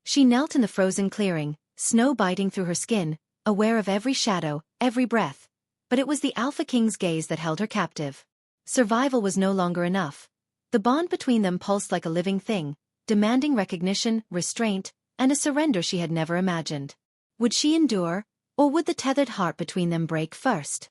She knelt in the frozen clearing, snow biting through her skin, aware of every shadow, every breath. But it was the Alpha King's gaze that held her captive. Survival was no longer enough. The bond between them pulsed like a living thing, demanding recognition, restraint, and a surrender she had never imagined. Would she endure, or would the tethered heart between them break first?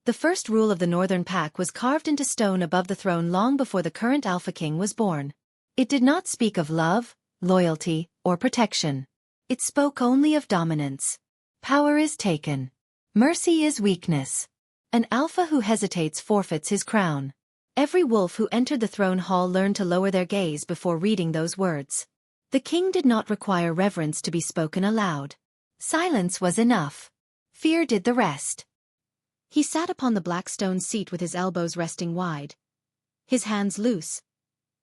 The first rule of the Northern Pack was carved into stone above the throne long before the current Alpha King was born. It did not speak of love, loyalty, or protection. It spoke only of dominance. Power is taken. Mercy is weakness. An alpha who hesitates forfeits his crown. Every wolf who entered the throne hall learned to lower their gaze before reading those words. The king did not require reverence to be spoken aloud. Silence was enough. Fear did the rest. He sat upon the black stone seat with his elbows resting wide, his hands loose,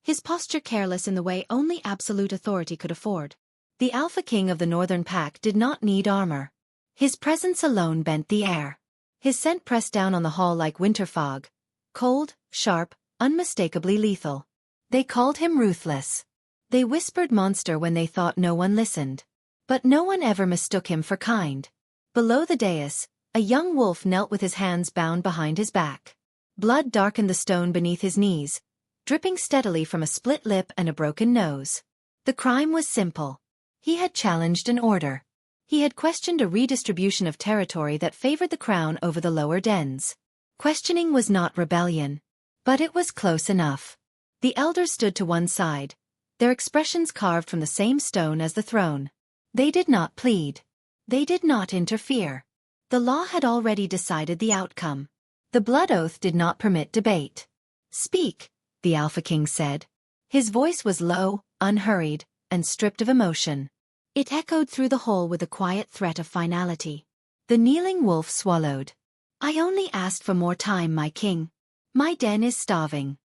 his posture careless in the way only absolute authority could afford. The Alpha King of the Northern Pack did not need armor. His presence alone bent the air. His scent pressed down on the hall like winter fog, cold, sharp, unmistakably lethal. They called him ruthless. They whispered monster when they thought no one listened. But no one ever mistook him for kind. Below the dais, a young wolf knelt with his hands bound behind his back. Blood darkened the stone beneath his knees, dripping steadily from a split lip and a broken nose. The crime was simple. He had challenged an order. He had questioned a redistribution of territory that favored the crown over the lower dens. Questioning was not rebellion. But it was close enough. The elders stood to one side, their expressions carved from the same stone as the throne. They did not plead. They did not interfere. The law had already decided the outcome. The blood oath did not permit debate. "Speak," the Alpha King said. His voice was low, unhurried, and stripped of emotion. It echoed through the hall with a quiet threat of finality. The kneeling wolf swallowed. "I only asked for more time, my king. My den is starving."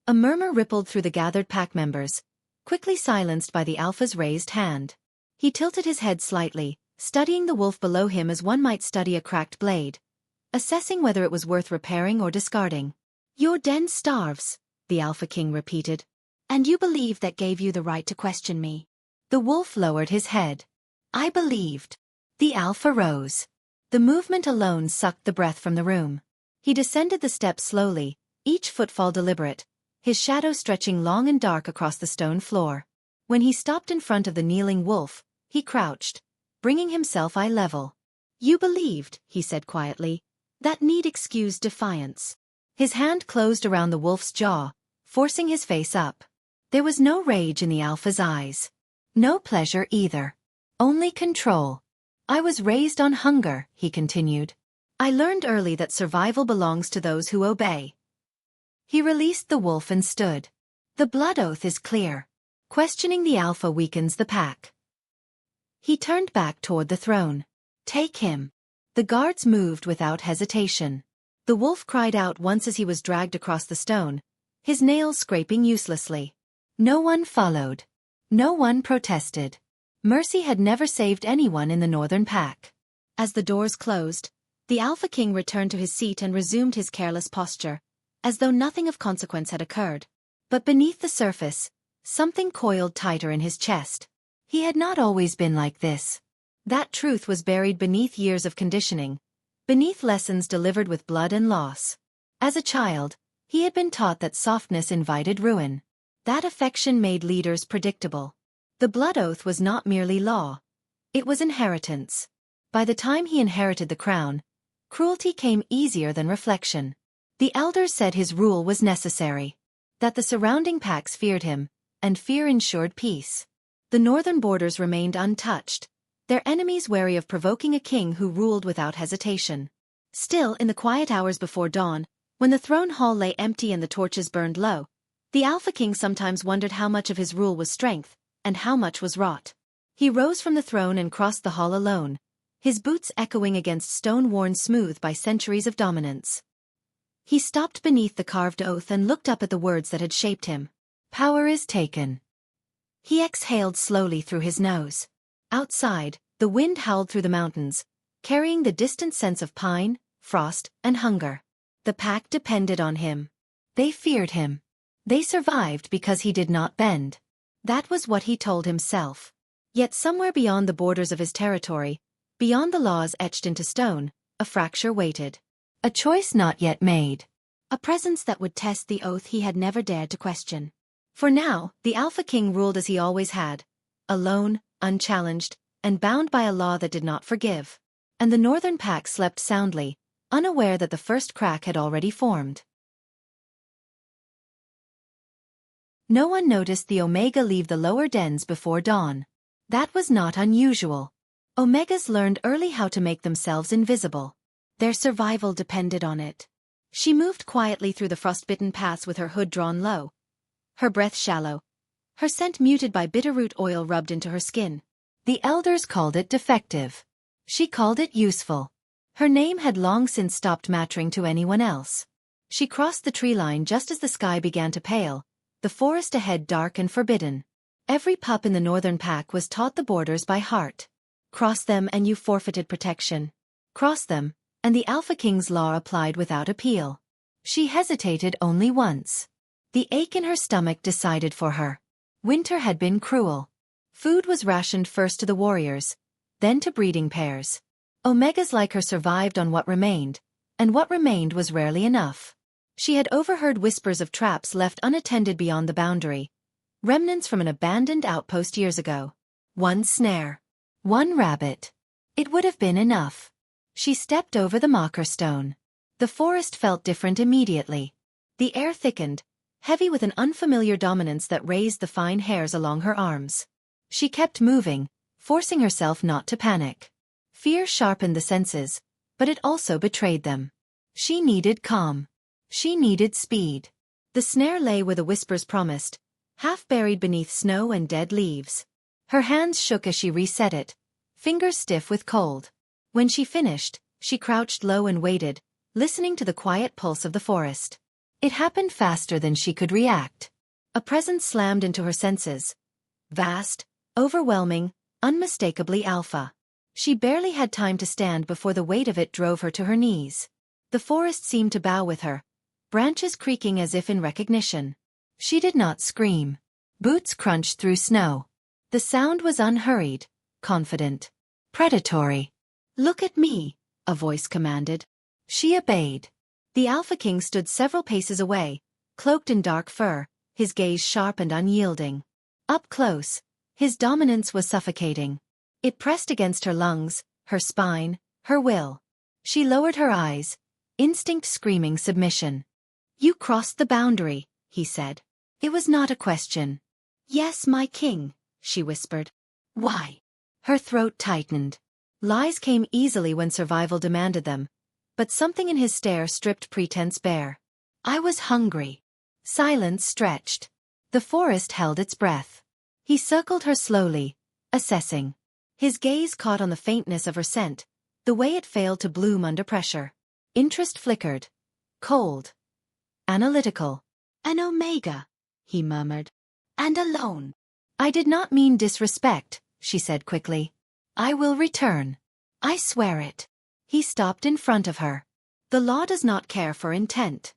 A murmur rippled through the gathered pack members, quickly silenced by the Alpha's raised hand. He tilted his head slightly, studying the wolf below him as one might study a cracked blade, assessing whether it was worth repairing or discarding. "Your den starves," the Alpha King repeated. "And you believe that gave you the right to question me?" The wolf lowered his head. "I believed." The Alpha rose. The movement alone sucked the breath from the room. He descended the steps slowly, each footfall deliberate, his shadow stretching long and dark across the stone floor. When he stopped in front of the kneeling wolf, he crouched, bringing himself eye level. "You believed," he said quietly, "that need excuse defiance." His hand closed around the wolf's jaw, forcing his face up. There was no rage in the Alpha's eyes. No pleasure either. Only control. "I was raised on hunger," he continued. "I learned early that survival belongs to those who obey." He released the wolf and stood. "The blood oath is clear. Questioning the Alpha weakens the pack." He turned back toward the throne. "Take him." The guards moved without hesitation. The wolf cried out once as he was dragged across the stone, his nails scraping uselessly. No one followed. No one protested. Mercy had never saved anyone in the Northern Pack. As the doors closed, the Alpha King returned to his seat and resumed his careless posture, as though nothing of consequence had occurred. But beneath the surface, something coiled tighter in his chest. He had not always been like this. That truth was buried beneath years of conditioning, beneath lessons delivered with blood and loss. As a child, he had been taught that softness invited ruin. That affection made leaders predictable. The blood oath was not merely law. It was inheritance. By the time he inherited the crown, cruelty came easier than reflection. The elders said his rule was necessary, that the surrounding packs feared him, and fear ensured peace. The northern borders remained untouched, their enemies wary of provoking a king who ruled without hesitation. Still, in the quiet hours before dawn, when the throne hall lay empty and the torches burned low, the Alpha King sometimes wondered how much of his rule was strength, and how much was rot. He rose from the throne and crossed the hall alone, his boots echoing against stone worn smooth by centuries of dominance. He stopped beneath the carved oath and looked up at the words that had shaped him. "Power is taken." He exhaled slowly through his nose. Outside, the wind howled through the mountains, carrying the distant sense of pine, frost, and hunger. The pack depended on him. They feared him. They survived because he did not bend. That was what he told himself. Yet somewhere beyond the borders of his territory, beyond the laws etched into stone, a fracture waited. A choice not yet made. A presence that would test the oath he had never dared to question. For now, the Alpha King ruled as he always had, alone, unchallenged, and bound by a law that did not forgive. And the Northern Pack slept soundly, unaware that the first crack had already formed. No one noticed the Omega leave the lower dens before dawn. That was not unusual. Omegas learned early how to make themselves invisible. Their survival depended on it. She moved quietly through the frostbitten paths with her hood drawn low, her breath shallow, her scent muted by bitterroot oil rubbed into her skin. The elders called it defective. She called it useful. Her name had long since stopped mattering to anyone else. She crossed the tree line just as the sky began to pale, the forest ahead dark and forbidden. Every pup in the Northern Pack was taught the borders by heart. Cross them and you forfeited protection. Cross them, and the Alpha King's law applied without appeal. She hesitated only once. The ache in her stomach decided for her. Winter had been cruel. Food was rationed first to the warriors, then to breeding pairs. Omegas like her survived on what remained, and what remained was rarely enough. She had overheard whispers of traps left unattended beyond the boundary, remnants from an abandoned outpost years ago. One snare. One rabbit. It would have been enough. She stepped over the marker stone. The forest felt different immediately. The air thickened, heavy with an unfamiliar dominance that raised the fine hairs along her arms. She kept moving, forcing herself not to panic. Fear sharpened the senses, but it also betrayed them. She needed calm. She needed speed. The snare lay where the whispers promised, half buried beneath snow and dead leaves. Her hands shook as she reset it, fingers stiff with cold. When she finished, she crouched low and waited, listening to the quiet pulse of the forest. It happened faster than she could react. A presence slammed into her senses. Vast, overwhelming, unmistakably alpha. She barely had time to stand before the weight of it drove her to her knees. The forest seemed to bow with her, branches creaking as if in recognition. She did not scream. Boots crunched through snow. The sound was unhurried, confident, predatory. "Look at me," a voice commanded. She obeyed. The Alpha King stood several paces away, cloaked in dark fur, his gaze sharp and unyielding. Up close, his dominance was suffocating. It pressed against her lungs, her spine, her will. She lowered her eyes, instinct screaming submission. "You crossed the boundary," he said. It was not a question. "Yes, my king," she whispered. "Why?" Her throat tightened. Lies came easily when survival demanded them, but something in his stare stripped pretense bare. "I was hungry." Silence stretched. The forest held its breath. He circled her slowly, assessing. His gaze caught on the faintness of her scent, the way it failed to bloom under pressure. Interest flickered. Cold. Analytical. "An Omega," he murmured. "And alone." "I did not mean disrespect," she said quickly. "I will return. I swear it." He stopped in front of her. "The law does not care for intent."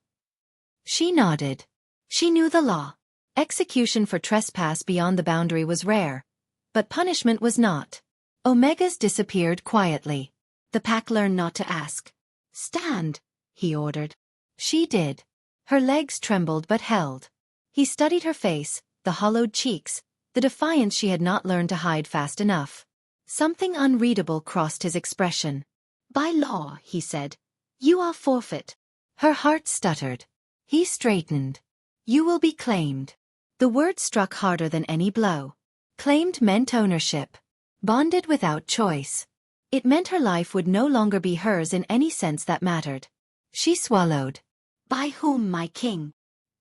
She nodded. She knew the law. Execution for trespass beyond the boundary was rare, but punishment was not. Omegas disappeared quietly. The pack learned not to ask. "Stand," he ordered. She did. Her legs trembled but held. He studied her face, the hollowed cheeks, the defiance she had not learned to hide fast enough. Something unreadable crossed his expression. "By law," he said, "you are forfeit." Her heart stuttered. He straightened. "You will be claimed." The word struck harder than any blow. Claimed meant ownership. Bonded without choice. It meant her life would no longer be hers in any sense that mattered. She swallowed. "By whom, my king?"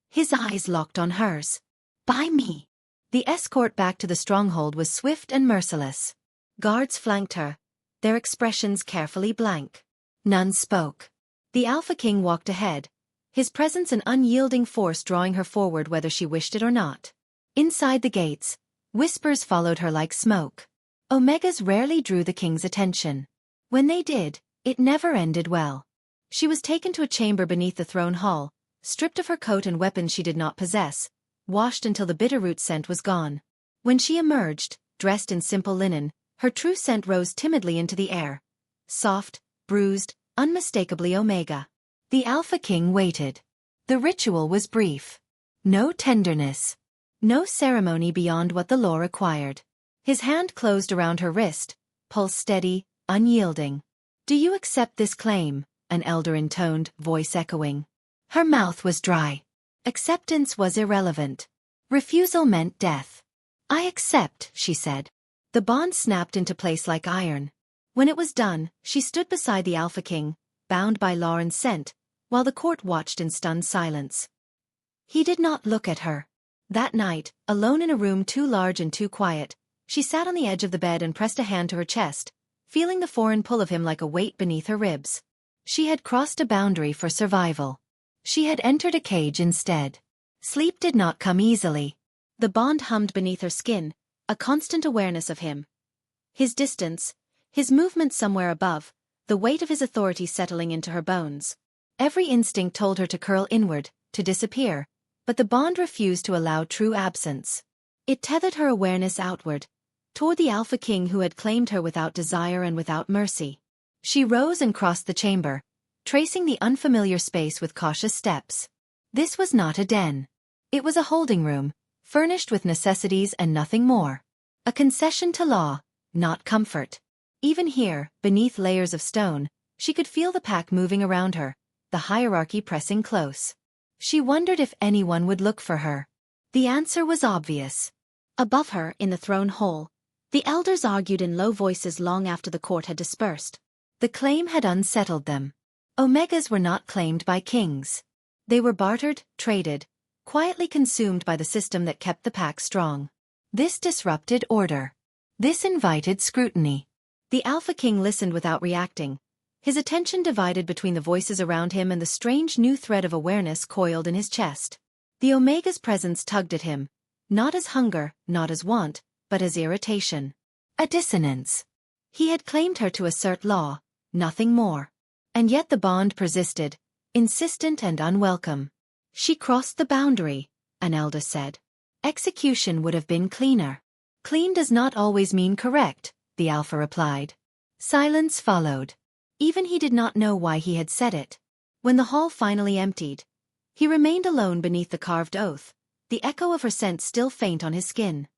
His eyes locked on hers. "By me." The escort back to the stronghold was swift and merciless. Guards flanked her, their expressions carefully blank. None spoke. The Alpha King walked ahead, his presence an unyielding force drawing her forward whether she wished it or not. Inside the gates, whispers followed her like smoke. Omegas rarely drew the king's attention. When they did, it never ended well. She was taken to a chamber beneath the throne hall, stripped of her coat and weapons she did not possess, washed until the bitterroot scent was gone. When she emerged, dressed in simple linen, her true scent rose timidly into the air. Soft, bruised, unmistakably Omega. The Alpha King waited. The ritual was brief. No tenderness. No ceremony beyond what the law required. His hand closed around her wrist, pulse steady, unyielding. "Do you accept this claim?" an elder intoned, voice echoing. Her mouth was dry. Acceptance was irrelevant. Refusal meant death. "I accept," she said. The bond snapped into place like iron. When it was done, she stood beside the Alpha King, bound by law and scent, while the court watched in stunned silence. He did not look at her. That night, alone in a room too large and too quiet, she sat on the edge of the bed and pressed a hand to her chest, feeling the foreign pull of him like a weight beneath her ribs. She had crossed a boundary for survival. She had entered a cage instead. Sleep did not come easily. The bond hummed beneath her skin, a constant awareness of him. His distance, his movement somewhere above, the weight of his authority settling into her bones. Every instinct told her to curl inward, to disappear, but the bond refused to allow true absence. It tethered her awareness outward, toward the Alpha King who had claimed her without desire and without mercy. She rose and crossed the chamber, tracing the unfamiliar space with cautious steps. This was not a den. It was a holding room, furnished with necessities and nothing more. A concession to law, not comfort. Even here, beneath layers of stone, she could feel the pack moving around her, the hierarchy pressing close. She wondered if anyone would look for her. The answer was obvious. Above her, in the throne hall, the elders argued in low voices long after the court had dispersed. The claim had unsettled them. Omegas were not claimed by kings. They were bartered, traded, quietly consumed by the system that kept the pack strong. This disrupted order. This invited scrutiny. The Alpha King listened without reacting, his attention divided between the voices around him and the strange new thread of awareness coiled in his chest. The Omega's presence tugged at him, not as hunger, not as want, but as irritation. A dissonance. He had claimed her to assert law, nothing more. And yet the bond persisted, insistent and unwelcome. She crossed the boundary, an elder said. Execution would have been cleaner. Clean does not always mean correct, the Alpha replied. Silence followed. Even he did not know why he had said it. When the hall finally emptied, he remained alone beneath the carved oath, the echo of her scent still faint on his skin.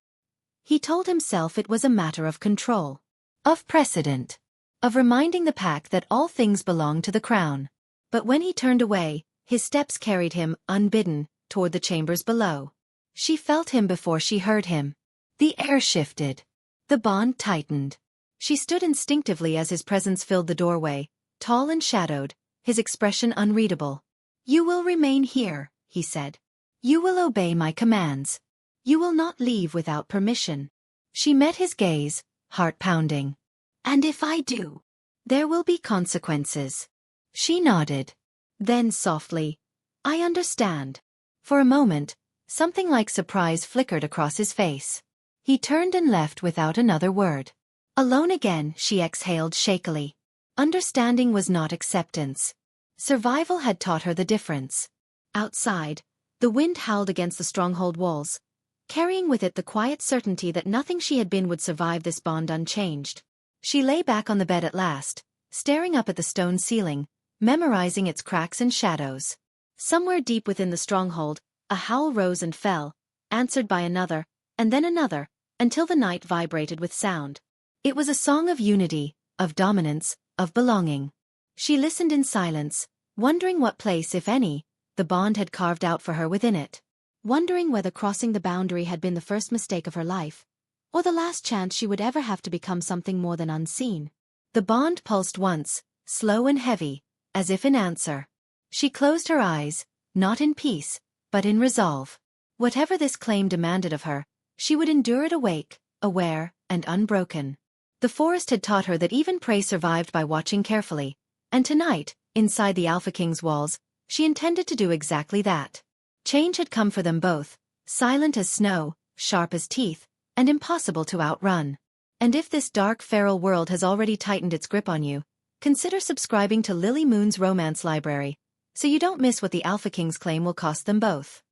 He told himself it was a matter of control, of precedent, of reminding the pack that all things belong to the crown. But when he turned away, his steps carried him, unbidden, toward the chambers below. She felt him before she heard him. The air shifted. The bond tightened. She stood instinctively as his presence filled the doorway, tall and shadowed, his expression unreadable. "You will remain here," he said. "You will obey my commands. You will not leave without permission." She met his gaze, heart pounding. "And if I do, there will be consequences." She nodded. Then softly, "I understand." For a moment, something like surprise flickered across his face. He turned and left without another word. Alone again, she exhaled shakily. Understanding was not acceptance. Survival had taught her the difference. Outside, the wind howled against the stronghold walls, carrying with it the quiet certainty that nothing she had been would survive this bond unchanged. She lay back on the bed at last, staring up at the stone ceiling, memorizing its cracks and shadows. Somewhere deep within the stronghold, a howl rose and fell, answered by another, and then another, until the night vibrated with sound. It was a song of unity, of dominance, of belonging. She listened in silence, wondering what place, if any, the bond had carved out for her within it. Wondering whether crossing the boundary had been the first mistake of her life, or the last chance she would ever have to become something more than unseen. The bond pulsed once, slow and heavy, as if in answer. She closed her eyes, not in peace, but in resolve. Whatever this claim demanded of her, she would endure it awake, aware, and unbroken. The forest had taught her that even prey survived by watching carefully, and tonight, inside the Alpha King's walls, she intended to do exactly that. Change had come for them both, silent as snow, sharp as teeth, and impossible to outrun. And if this dark feral world has already tightened its grip on you, consider subscribing to Lily Moon's romance library. so you don't miss what the Alpha King's claim will cost them both.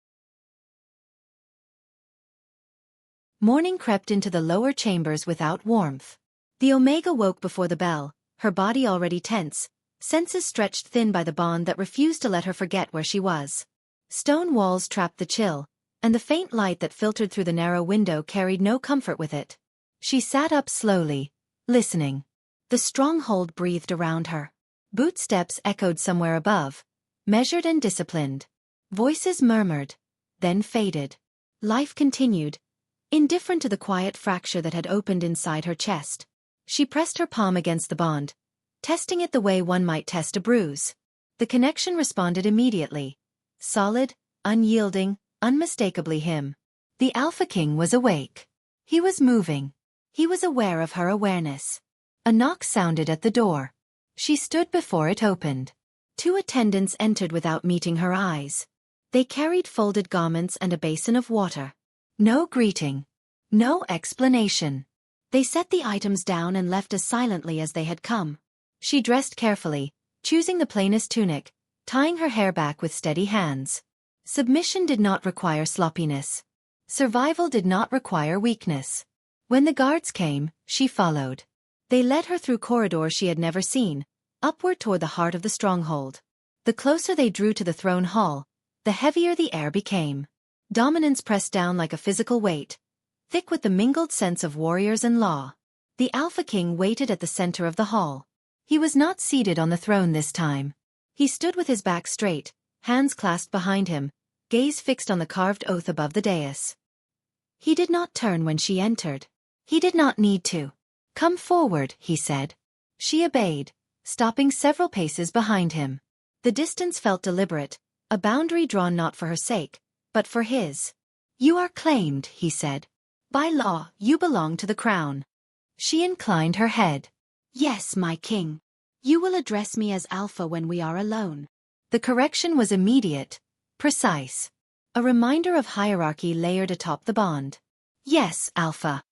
Morning crept into the lower chambers without warmth. The Omega woke before the bell, her body already tense, senses stretched thin by the bond that refused to let her forget where she was. Stone walls trapped the chill, and the faint light that filtered through the narrow window carried no comfort with it. She sat up slowly, listening. The stronghold breathed around her. Bootsteps echoed somewhere above, measured and disciplined. Voices murmured, then faded. Life continued, indifferent to the quiet fracture that had opened inside her chest. She pressed her palm against the bond, testing it the way one might test a bruise. The connection responded immediately. Solid, unyielding, unmistakably him. The Alpha King was awake. He was moving. He was aware of her awareness. A knock sounded at the door. She stood before it opened. 2 attendants entered without meeting her eyes. They carried folded garments and a basin of water. No greeting. No explanation. They set the items down and left as silently as they had come. She dressed carefully, choosing the plainest tunic, tying her hair back with steady hands. Submission did not require sloppiness. Survival did not require weakness. When the guards came, she followed. They led her through corridors she had never seen, upward toward the heart of the stronghold. The closer they drew to the throne hall, the heavier the air became. Dominance pressed down like a physical weight, thick with the mingled sense of warriors and law. The Alpha King waited at the center of the hall. He was not seated on the throne this time. He stood with his back straight, hands clasped behind him, gaze fixed on the carved oath above the dais. He did not turn when she entered. He did not need to. "Come forward," he said. She obeyed, stopping several paces behind him. The distance felt deliberate, a boundary drawn not for her sake, but for his. "You are claimed," he said. "By law, you belong to the crown." She inclined her head. "Yes, my king. You will address me as Alpha when we are alone." The correction was immediate, precise. A reminder of hierarchy layered atop the bond. "Yes, Alpha."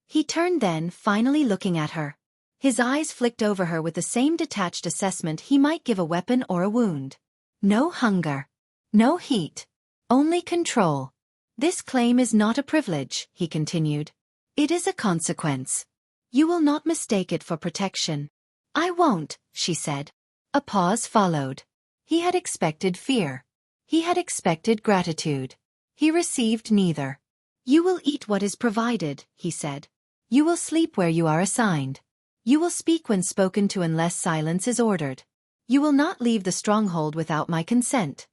He turned then, finally looking at her. His eyes flicked over her with the same detached assessment he might give a weapon or a wound. No hunger. No heat. Only control. "This claim is not a privilege," he continued. "It is a consequence. You will not mistake it for protection." "I won't," she said. A pause followed. He had expected fear. He had expected gratitude. He received neither. "You will eat what is provided," he said. "You will sleep where you are assigned. You will speak when spoken to unless silence is ordered. You will not leave the stronghold without my consent."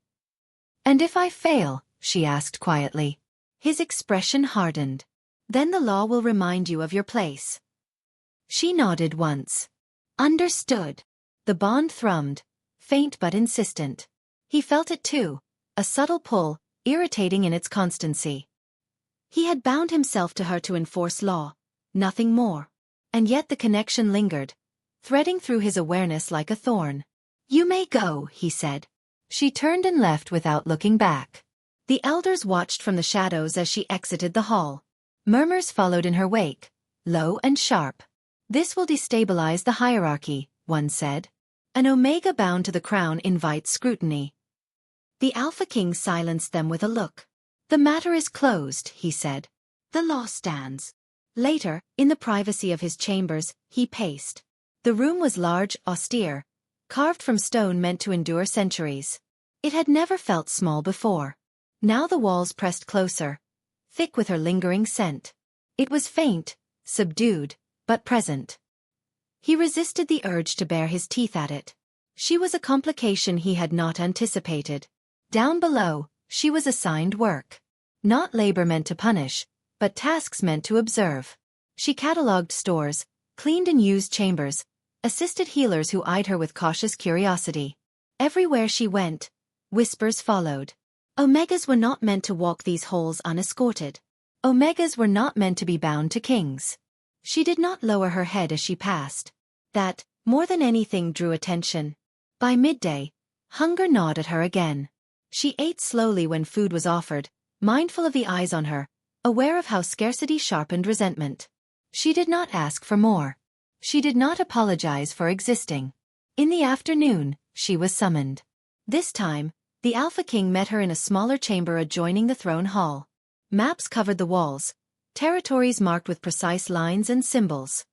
"And if I fail?" she asked quietly. His expression hardened. "Then the law will remind you of your place." She nodded once. "Understood." The bond thrummed, faint but insistent. He felt it too, a subtle pull, irritating in its constancy. He had bound himself to her to enforce law, nothing more. And yet the connection lingered, threading through his awareness like a thorn. "You may go," he said. She turned and left without looking back. The elders watched from the shadows as she exited the hall. Murmurs followed in her wake, low and sharp. "This will destabilize the hierarchy," one said. "An Omega bound to the crown invites scrutiny." The Alpha King silenced them with a look. "The matter is closed," he said. "The law stands." Later, in the privacy of his chambers, he paced. The room was large, austere, carved from stone meant to endure centuries. It had never felt small before. Now the walls pressed closer, thick with her lingering scent. It was faint, subdued, but present. He resisted the urge to bare his teeth at it. She was a complication he had not anticipated. Down below, she was assigned work. Not labor meant to punish, but tasks meant to observe. She catalogued stores, cleaned and used chambers, assisted healers who eyed her with cautious curiosity. Everywhere she went, whispers followed. Omegas were not meant to walk these halls unescorted. Omegas were not meant to be bound to kings. She did not lower her head as she passed. That, more than anything, drew attention. By midday, hunger gnawed at her again. She ate slowly when food was offered, mindful of the eyes on her, aware of how scarcity sharpened resentment. She did not ask for more. She did not apologize for existing. In the afternoon, she was summoned. This time, the Alpha King met her in a smaller chamber adjoining the throne hall. Maps covered the walls, territories marked with precise lines and symbols.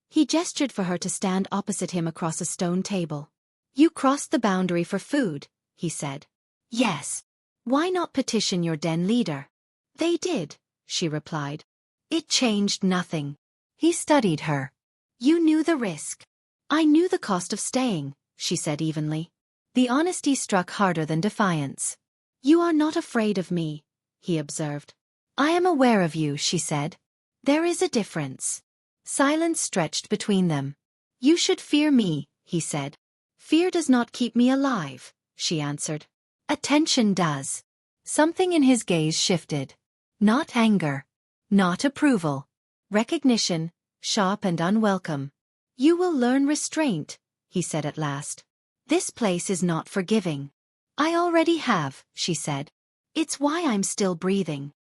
He gestured for her to stand opposite him across a stone table. "You crossed the boundary for food," he said. "Yes. Why not petition your den leader?" "They did," she replied. "It changed nothing." He studied her. "You knew the risk." "I knew the cost of staying," she said evenly. The honesty struck harder than defiance. "You are not afraid of me," he observed. "I am aware of you," she said. "There is a difference." Silence stretched between them. "You should fear me," he said. "Fear does not keep me alive," she answered. "Attention does." Something in his gaze shifted. Not anger. Not approval. Recognition, sharp and unwelcome. "You will learn restraint," he said at last. "This place is not forgiving." "I already have," she said. "It's why I'm still breathing."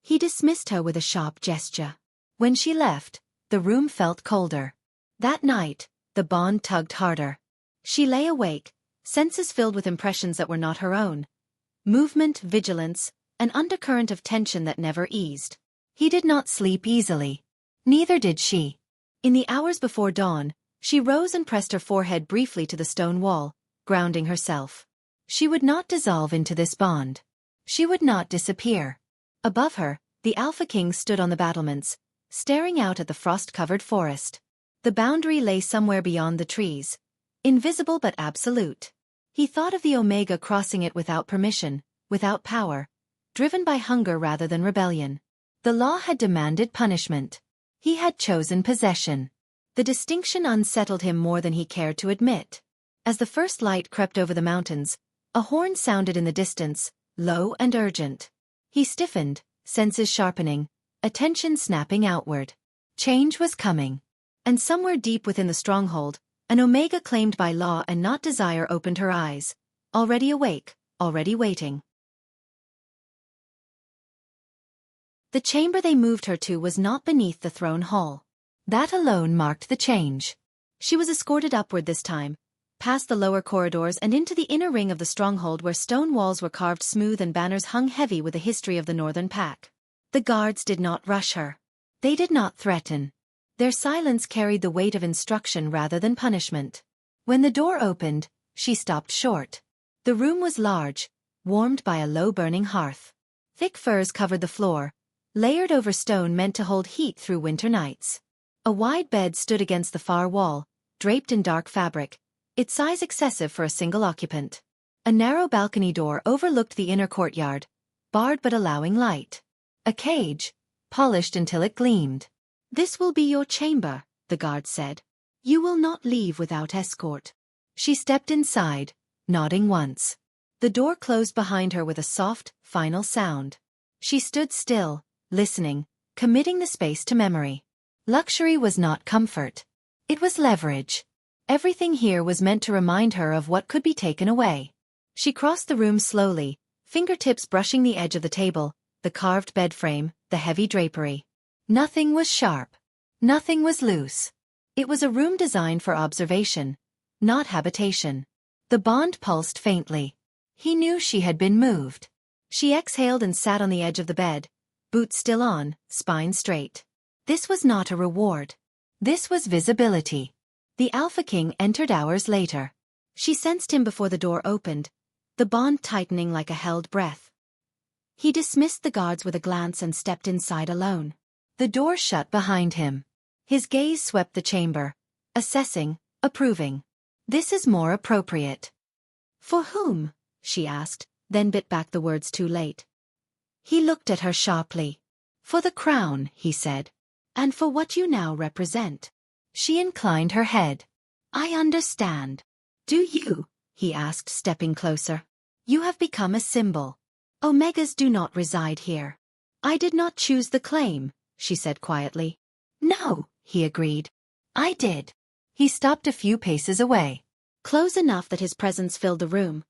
He dismissed her with a sharp gesture. When she left, the room felt colder. That night, the bond tugged harder. She lay awake, senses filled with impressions that were not her own. Movement, vigilance, an undercurrent of tension that never eased. He did not sleep easily. Neither did she. In the hours before dawn, she rose and pressed her forehead briefly to the stone wall, grounding herself. She would not dissolve into this bond. She would not disappear. Above her, the Alpha King stood on the battlements, staring out at the frost-covered forest. The boundary lay somewhere beyond the trees, invisible but absolute. He thought of the Omega crossing it without permission, without power, driven by hunger rather than rebellion. The law had demanded punishment. He had chosen possession. The distinction unsettled him more than he cared to admit. As the first light crept over the mountains, a horn sounded in the distance, low and urgent. He stiffened, senses sharpening, attention snapping outward. Change was coming. And somewhere deep within the stronghold, an Omega claimed by law and not desire opened her eyes, already awake, already waiting. The chamber they moved her to was not beneath the throne hall. That alone marked the change. She was escorted upward this time, past the lower corridors and into the inner ring of the stronghold where stone walls were carved smooth and banners hung heavy with the history of the Northern Pack. The guards did not rush her. They did not threaten. Their silence carried the weight of instruction rather than punishment. When the door opened, she stopped short. The room was large, warmed by a low burning hearth. Thick furs covered the floor, layered over stone meant to hold heat through winter nights. A wide bed stood against the far wall, draped in dark fabric, its size excessive for a single occupant. A narrow balcony door overlooked the inner courtyard, barred but allowing light. A cage, polished until it gleamed. "This will be your chamber," the guard said. "You will not leave without escort." She stepped inside, nodding once. The door closed behind her with a soft, final sound. She stood still, listening, committing the space to memory. Luxury was not comfort. It was leverage. Everything here was meant to remind her of what could be taken away. She crossed the room slowly, fingertips brushing the edge of the table, the carved bed frame, the heavy drapery. Nothing was sharp. Nothing was loose. It was a room designed for observation, not habitation. The bond pulsed faintly. He knew she had been moved. She exhaled and sat on the edge of the bed, boots still on, spine straight. This was not a reward. This was visibility. The Alpha King entered hours later. She sensed him before the door opened, the bond tightening like a held breath. He dismissed the guards with a glance and stepped inside alone. The door shut behind him. His gaze swept the chamber, assessing, approving. "This is more appropriate." "For whom?" she asked, then bit back the words too late. He looked at her sharply. "For the crown," he said. "And for what you now represent." She inclined her head. "I understand." "Do you?" he asked, stepping closer. "You have become a symbol. Omegas do not reside here." "I did not choose the claim," she said quietly. "No," he agreed. "I did." He stopped a few paces away, close enough that his presence filled the room,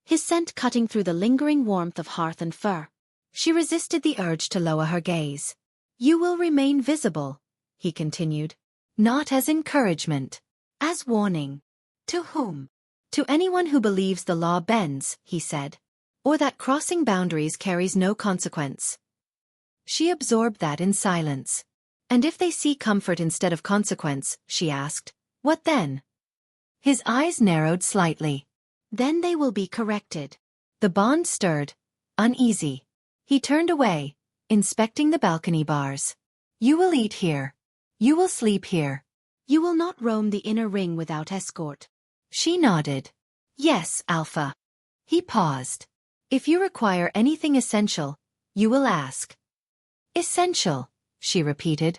his scent cutting through the lingering warmth of hearth and fur. She resisted the urge to lower her gaze. "You will remain visible," he continued. "Not as encouragement. As warning." "To whom?" To anyone who believes the law bends, he said. Or that crossing boundaries carries no consequence. She absorbed that in silence. And if they see comfort instead of consequence, she asked, what then? His eyes narrowed slightly. Then they will be corrected. The bond stirred, uneasy. He turned away, inspecting the balcony bars. You will eat here. You will sleep here. You will not roam the inner ring without escort. She nodded. Yes, Alpha. He paused. If you require anything essential, you will ask. Essential, she repeated.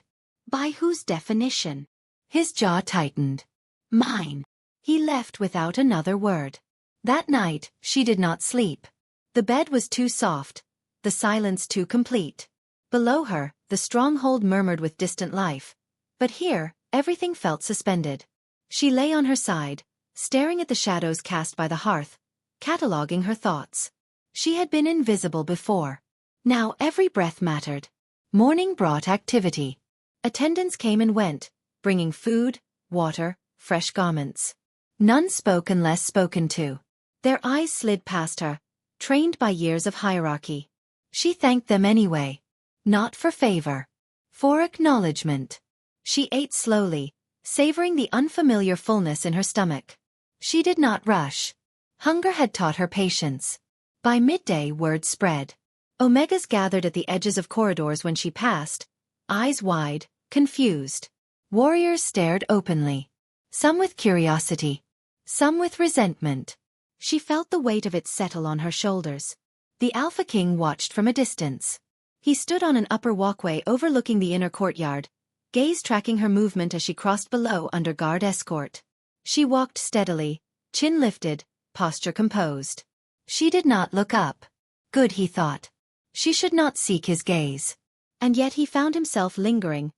By whose definition? His jaw tightened. Mine. He left without another word. That night, she did not sleep. The bed was too soft, the silence too complete. Below her, the stronghold murmured with distant life. But here, everything felt suspended. She lay on her side, staring at the shadows cast by the hearth, cataloguing her thoughts. She had been invisible before. Now every breath mattered. Morning brought activity. Attendants came and went, bringing food, water, fresh garments. None spoke unless spoken to. Their eyes slid past her, trained by years of hierarchy. She thanked them anyway. Not for favor. For acknowledgment. She ate slowly, savoring the unfamiliar fullness in her stomach. She did not rush. Hunger had taught her patience. By midday word spread. Omegas gathered at the edges of corridors when she passed, eyes wide, confused. Warriors stared openly. Some with curiosity. Some with resentment. She felt the weight of it settle on her shoulders. The Alpha King watched from a distance. He stood on an upper walkway overlooking the inner courtyard, gaze tracking her movement as she crossed below under guard escort. She walked steadily, chin lifted, posture composed. She did not look up. Good, he thought. She should not seek his gaze. And yet he found himself lingering,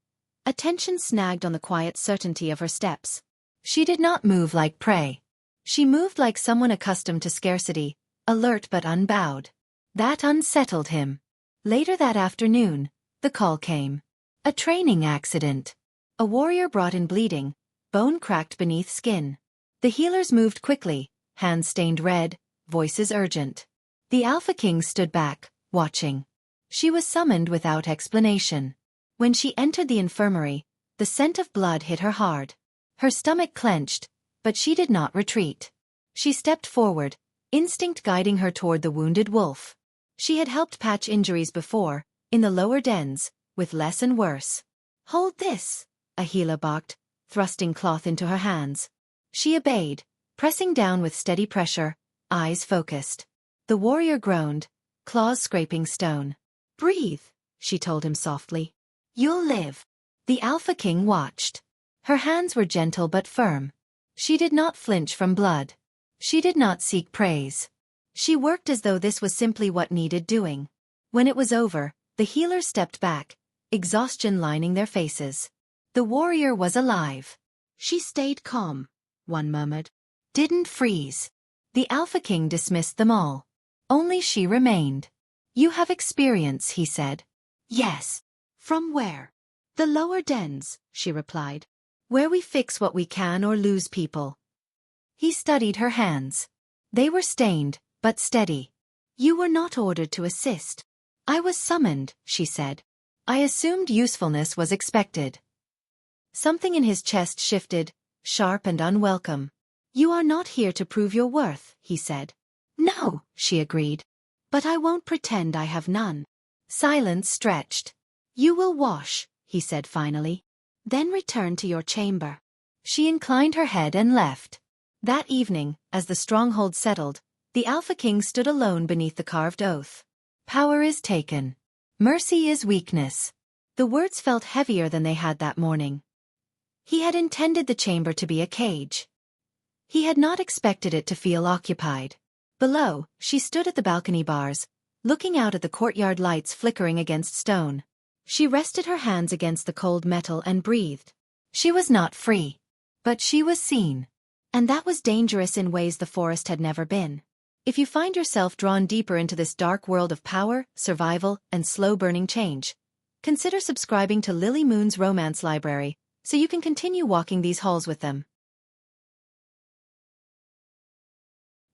attention snagged on the quiet certainty of her steps. She did not move like prey. She moved like someone accustomed to scarcity, alert but unbowed. That unsettled him. Later that afternoon, the call came. A training accident. A warrior brought in bleeding, bone cracked beneath skin. The healers moved quickly, hands stained red, voices urgent. The Alpha King stood back, watching. She was summoned without explanation. When she entered the infirmary, the scent of blood hit her hard. Her stomach clenched, but she did not retreat. She stepped forward, instinct guiding her toward the wounded wolf. She had helped patch injuries before, in the lower dens, with less and worse. Hold this, a healer barked, thrusting cloth into her hands. She obeyed, pressing down with steady pressure, eyes focused. The warrior groaned, claws scraping stone. Breathe, she told him softly. You'll live. The Alpha King watched. Her hands were gentle but firm. She did not flinch from blood. She did not seek praise. She worked as though this was simply what needed doing. When it was over, the healers stepped back, exhaustion lining their faces. The warrior was alive. She stayed calm, one murmured. Didn't freeze. The Alpha King dismissed them all. Only she remained. You have experience, he said. Yes. From where? The lower dens, she replied. Where we fix what we can or lose people. He studied her hands. They were stained, but steady. You were not ordered to assist. I was summoned, she said. I assumed usefulness was expected. Something in his chest shifted, sharp and unwelcome. You are not here to prove your worth, he said. No, she agreed. But I won't pretend I have none. Silence stretched. You will wash, he said finally. Then return to your chamber. She inclined her head and left. That evening, as the stronghold settled, the Alpha King stood alone beneath the carved oath. Power is taken. Mercy is weakness. The words felt heavier than they had that morning. He had intended the chamber to be a cage. He had not expected it to feel occupied. Below, she stood at the balcony bars, looking out at the courtyard lights flickering against stone. She rested her hands against the cold metal and breathed. She was not free. But she was seen. And that was dangerous in ways the forest had never been. If you find yourself drawn deeper into this dark world of power, survival, and slow-burning change, consider subscribing to Lily Moon's Romance Library so you can continue walking these halls with them.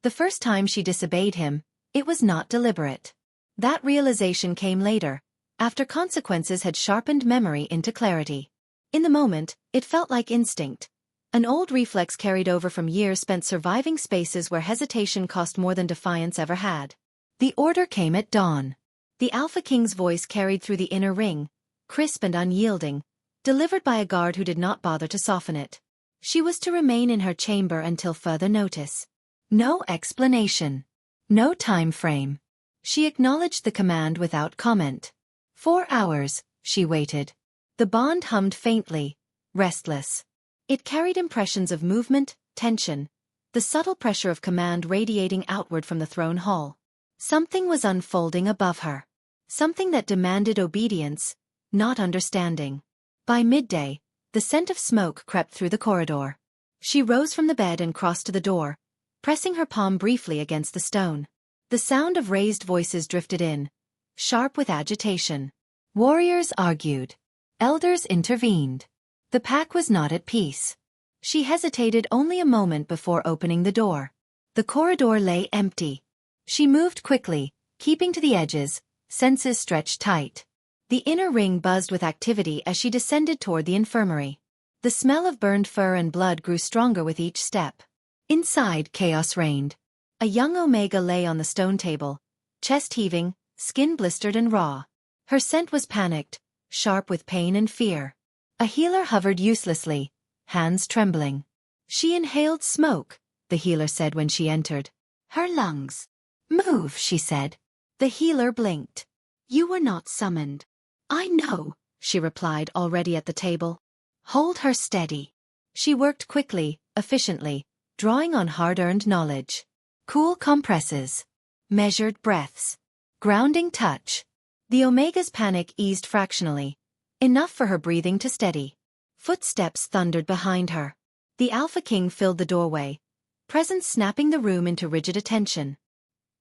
The first time she disobeyed him, it was not deliberate. That realization came later, after consequences had sharpened memory into clarity. In the moment, it felt like instinct, an old reflex carried over from years spent surviving spaces where hesitation cost more than defiance ever had. The order came at dawn. The Alpha King's voice carried through the inner ring, crisp and unyielding, delivered by a guard who did not bother to soften it. She was to remain in her chamber until further notice. No explanation. No time frame. She acknowledged the command without comment. 4 hours, she waited. The bond hummed faintly, restless. It carried impressions of movement, tension, the subtle pressure of command radiating outward from the throne hall. Something was unfolding above her. Something that demanded obedience, not understanding. By midday, the scent of smoke crept through the corridor. She rose from the bed and crossed to the door, pressing her palm briefly against the stone. The sound of raised voices drifted in, sharp with agitation. Warriors argued. Elders intervened. The pack was not at peace. She hesitated only a moment before opening the door. The corridor lay empty. She moved quickly, keeping to the edges, senses stretched tight. The inner ring buzzed with activity as she descended toward the infirmary. The smell of burned fur and blood grew stronger with each step. Inside, chaos reigned. A young Omega lay on the stone table, chest heaving, skin blistered and raw. Her scent was panicked, sharp with pain and fear. A healer hovered uselessly, hands trembling. She inhaled smoke, the healer said when she entered. Her lungs. Move, she said. The healer blinked. You were not summoned. I know, she replied, already at the table. Hold her steady. She worked quickly, efficiently, drawing on hard-earned knowledge. Cool compresses. Measured breaths. Grounding touch. The Omega's panic eased fractionally, enough for her breathing to steady. Footsteps thundered behind her. The Alpha King filled the doorway, presence snapping the room into rigid attention.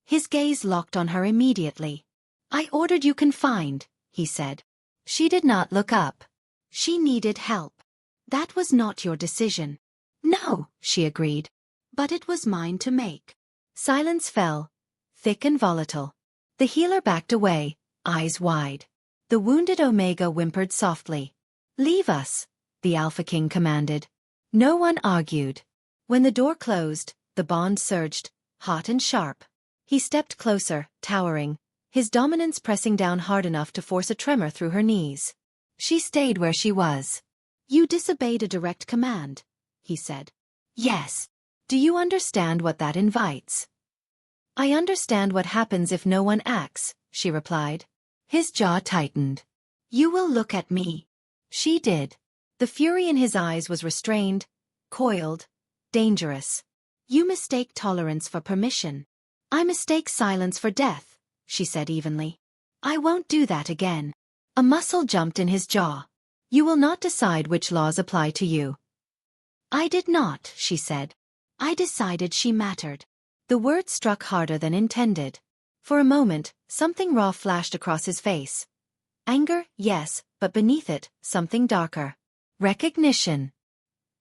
His gaze locked on her immediately. I ordered you confined, he said. She did not look up. She needed help. That was not your decision. No, she agreed. But it was mine to make. Silence fell, thick and volatile. The healer backed away, eyes wide. The wounded Omega whimpered softly. Leave us, the Alpha King commanded. No one argued. When the door closed, the bond surged, hot and sharp. He stepped closer, towering, his dominance pressing down hard enough to force a tremor through her knees. She stayed where she was. You disobeyed a direct command, he said. Yes. Do you understand what that invites? I understand what happens if no one acts, she replied. His jaw tightened. You will look at me. She did. The fury in his eyes was restrained, coiled, dangerous. You mistake tolerance for permission. I mistake silence for death, she said evenly. I won't do that again. A muscle jumped in his jaw. You will not decide which laws apply to you. I did not, she said. I decided she mattered. The word struck harder than intended. For a moment, something raw flashed across his face. Anger, yes, but beneath it, something darker. Recognition.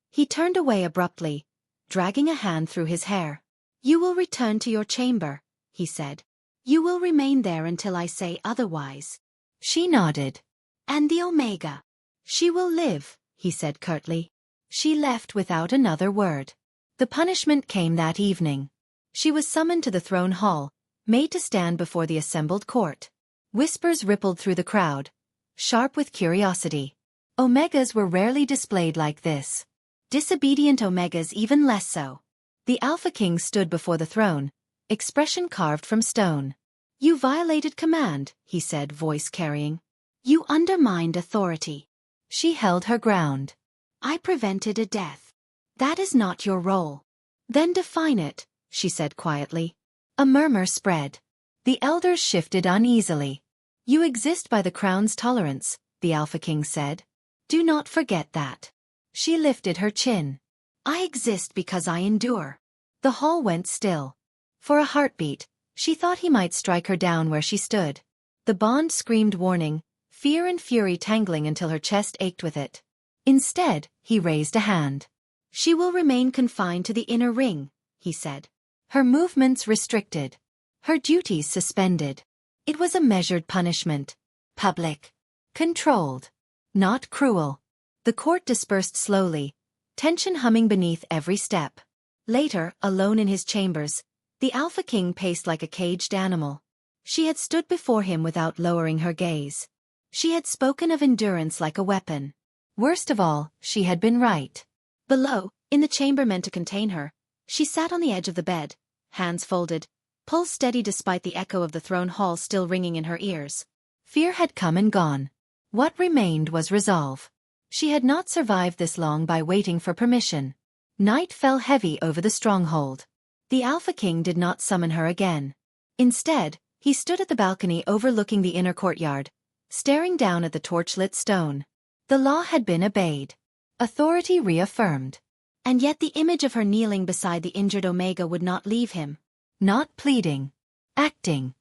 He turned away abruptly, dragging a hand through his hair. You will return to your chamber, he said. You will remain there until I say otherwise. She nodded. And the Omega. She will live, he said curtly. She left without another word. The punishment came that evening. She was summoned to the throne hall, made to stand before the assembled court. Whispers rippled through the crowd, sharp with curiosity. Omegas were rarely displayed like this. Disobedient Omegas even less so. The Alpha King stood before the throne, expression carved from stone. You violated command, he said, voice carrying. You undermined authority. She held her ground. I prevented a death. That is not your role. Then define it, she said quietly. A murmur spread. The elders shifted uneasily. You exist by the crown's tolerance, the Alpha King said. Do not forget that. She lifted her chin. I exist because I endure. The hall went still. For a heartbeat, she thought he might strike her down where she stood. The bond screamed warning, fear and fury tangling until her chest ached with it. Instead, he raised a hand. She will remain confined to the inner ring, he said. her movements restricted, her duties suspended. It was a measured punishment. Public. Controlled. Not cruel. The court dispersed slowly, tension humming beneath every step. Later, alone in his chambers, the Alpha King paced like a caged animal. She had stood before him without lowering her gaze. She had spoken of endurance like a weapon. Worst of all, she had been right. Below, in the chamber meant to contain her, she sat on the edge of the bed, hands folded, pulse steady despite the echo of the throne hall still ringing in her ears. Fear had come and gone. What remained was resolve. She had not survived this long by waiting for permission. Night fell heavy over the stronghold. The Alpha King did not summon her again. Instead, he stood at the balcony overlooking the inner courtyard, staring down at the torchlit stone. The law had been obeyed. Authority reaffirmed. And yet the image of her kneeling beside the injured Omega would not leave him. Not pleading. Acting.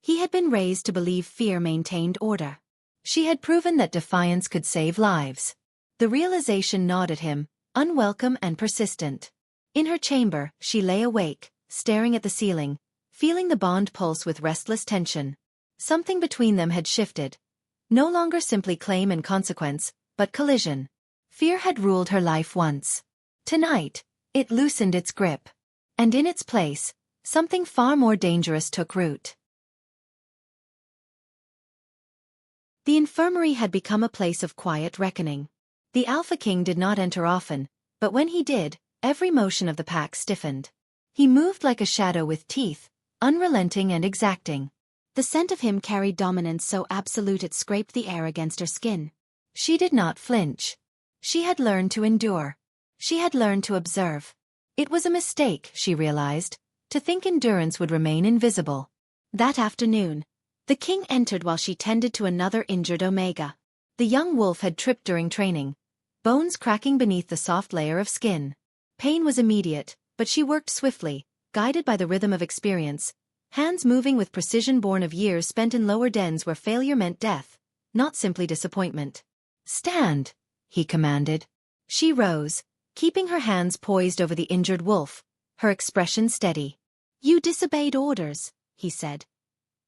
He had been raised to believe fear maintained order. She had proven that defiance could save lives. The realization gnawed at him, unwelcome and persistent. In her chamber, she lay awake, staring at the ceiling, feeling the bond pulse with restless tension. Something between them had shifted. No longer simply claim and consequence, but collision. Fear had ruled her life once. Tonight, it loosened its grip. And in its place, something far more dangerous took root. The infirmary had become a place of quiet reckoning. The Alpha King did not enter often, but when he did, every motion of the pack stiffened. He moved like a shadow with teeth, unrelenting and exacting. The scent of him carried dominance so absolute it scraped the air against her skin. She did not flinch. She had learned to endure. She had learned to observe. It was a mistake, she realized, to think endurance would remain invisible. That afternoon, the king entered while she tended to another injured Omega. The young wolf had tripped during training, bones cracking beneath the soft layer of skin. Pain was immediate, but she worked swiftly, guided by the rhythm of experience, hands moving with precision born of years spent in lower dens where failure meant death, not simply disappointment. "Stand," he commanded. She rose, keeping her hands poised over the injured wolf, her expression steady. "You disobeyed orders," he said,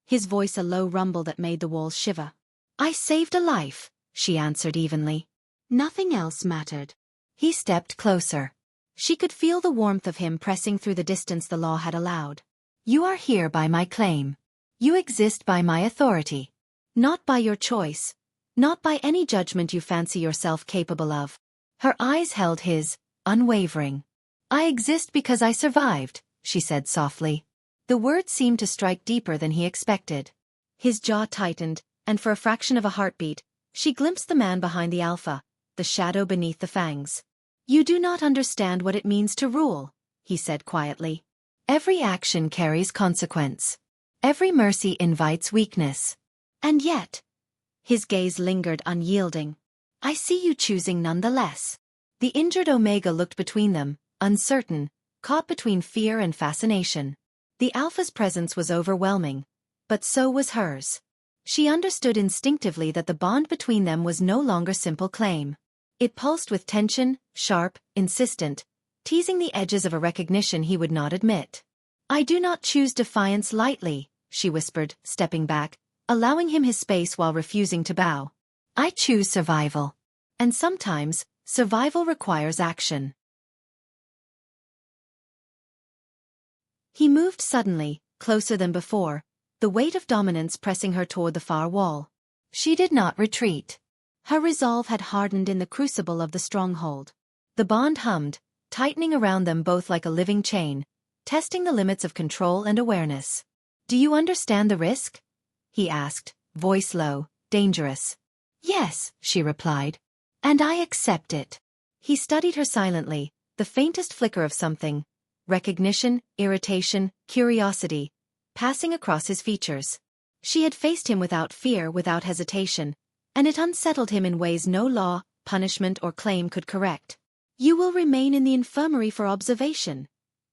his voice a low rumble that made the walls shiver. "I saved a life," she answered evenly. Nothing else mattered. He stepped closer. She could feel the warmth of him pressing through the distance the law had allowed. "You are here by my claim. You exist by my authority. Not by your choice. Not by any judgment you fancy yourself capable of." Her eyes held his, unwavering. "I exist because I survived," she said softly. The words seemed to strike deeper than he expected. His jaw tightened, and for a fraction of a heartbeat, she glimpsed the man behind the Alpha, the shadow beneath the fangs. "You do not understand what it means to rule," he said quietly. "Every action carries consequence. Every mercy invites weakness. And yet," his gaze lingered unyielding, "I see you choosing nonetheless." The injured Omega looked between them, uncertain, caught between fear and fascination. The Alpha's presence was overwhelming, but so was hers. She understood instinctively that the bond between them was no longer simple claim. It pulsed with tension, sharp, insistent, teasing the edges of a recognition he would not admit. "I do not choose defiance lightly," she whispered, stepping back, allowing him his space while refusing to bow. "I choose survival. And sometimes, survival requires action." He moved suddenly, closer than before, the weight of dominance pressing her toward the far wall. She did not retreat. Her resolve had hardened in the crucible of the stronghold. The bond hummed, tightening around them both like a living chain, testing the limits of control and awareness. "Do you understand the risk?" he asked, voice low, dangerous. "Yes," she replied. "And I accept it." He studied her silently, the faintest flicker of something, recognition, irritation, curiosity, passing across his features. She had faced him without fear, without hesitation, and it unsettled him in ways no law, punishment or claim could correct. "You will remain in the infirmary for observation,"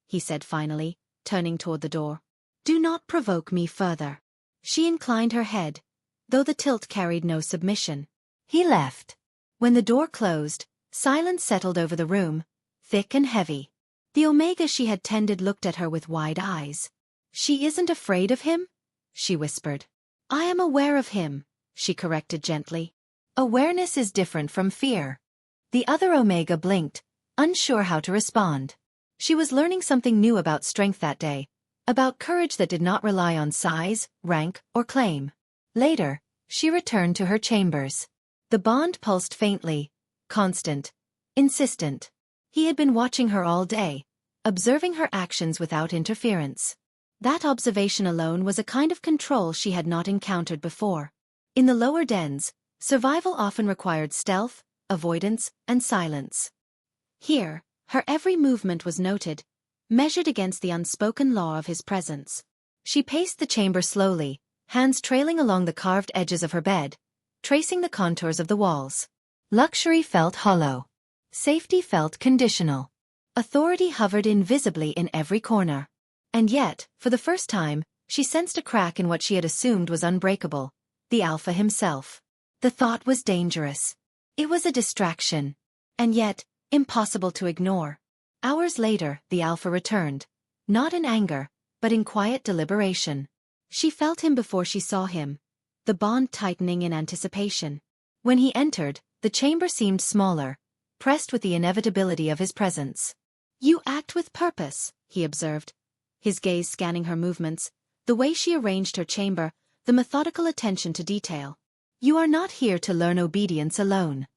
he said finally, turning toward the door. "Do not provoke me further." She inclined her head, though the tilt carried no submission. He left. When the door closed, silence settled over the room, thick and heavy. The Omega she had tended looked at her with wide eyes. "She isn't afraid of him?" she whispered. "I am aware of him," she corrected gently. "Awareness is different from fear." The other Omega blinked, unsure how to respond. She was learning something new about strength that day, about courage that did not rely on size, rank, or claim. Later, she returned to her chambers. The bond pulsed faintly, constant, insistent. He had been watching her all day, observing her actions without interference. That observation alone was a kind of control she had not encountered before. In the lower dens, survival often required stealth, avoidance, and silence. Here, her every movement was noted, measured against the unspoken law of his presence. She paced the chamber slowly, hands trailing along the carved edges of her bed, tracing the contours of the walls. Luxury felt hollow. Safety felt conditional. Authority hovered invisibly in every corner. And yet, for the first time, she sensed a crack in what she had assumed was unbreakable: the Alpha himself. The thought was dangerous. It was a distraction. And yet, impossible to ignore. Hours later, the Alpha returned. Not in anger, but in quiet deliberation. She felt him before she saw him, the bond tightening in anticipation. When he entered, the chamber seemed smaller, pressed with the inevitability of his presence. "You act with purpose," he observed, his gaze scanning her movements, the way she arranged her chamber, the methodical attention to detail. "You are not here to learn obedience alone."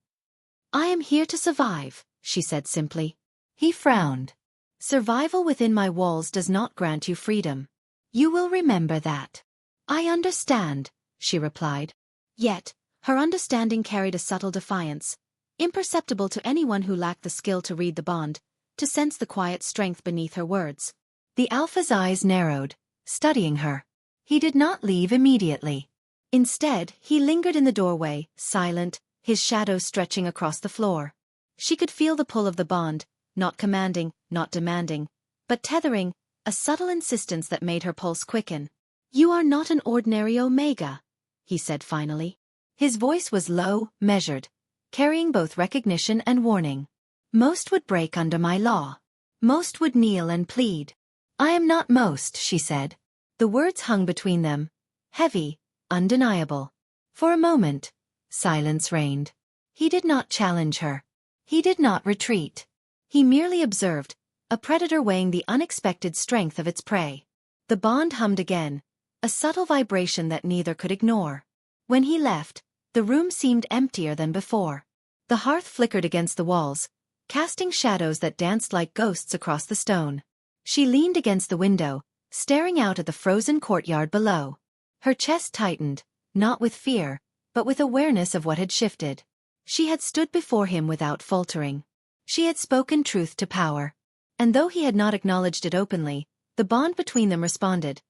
"I am here to survive," she said simply. He frowned. "Survival within my walls does not grant you freedom. You will remember that." "I understand," she replied. Yet, her understanding carried a subtle defiance, imperceptible to anyone who lacked the skill to read the bond, to sense the quiet strength beneath her words. The Alpha's eyes narrowed, studying her. He did not leave immediately. Instead, he lingered in the doorway, silent, his shadow stretching across the floor. She could feel the pull of the bond, not commanding, not demanding, but tethering, a subtle insistence that made her pulse quicken. "You are not an ordinary Omega," he said finally. His voice was low, measured, carrying both recognition and warning. "Most would break under my law. Most would kneel and plead." "I am not most," she said. The words hung between them, heavy, undeniable. For a moment, silence reigned. He did not challenge her. He did not retreat. He merely observed, a predator weighing the unexpected strength of its prey. The bond hummed again, a subtle vibration that neither could ignore. When he left, the room seemed emptier than before. The hearth flickered against the walls, casting shadows that danced like ghosts across the stone. She leaned against the window, staring out at the frozen courtyard below. Her chest tightened, not with fear, but with awareness of what had shifted. She had stood before him without faltering. She had spoken truth to power. And though he had not acknowledged it openly, the bond between them responded,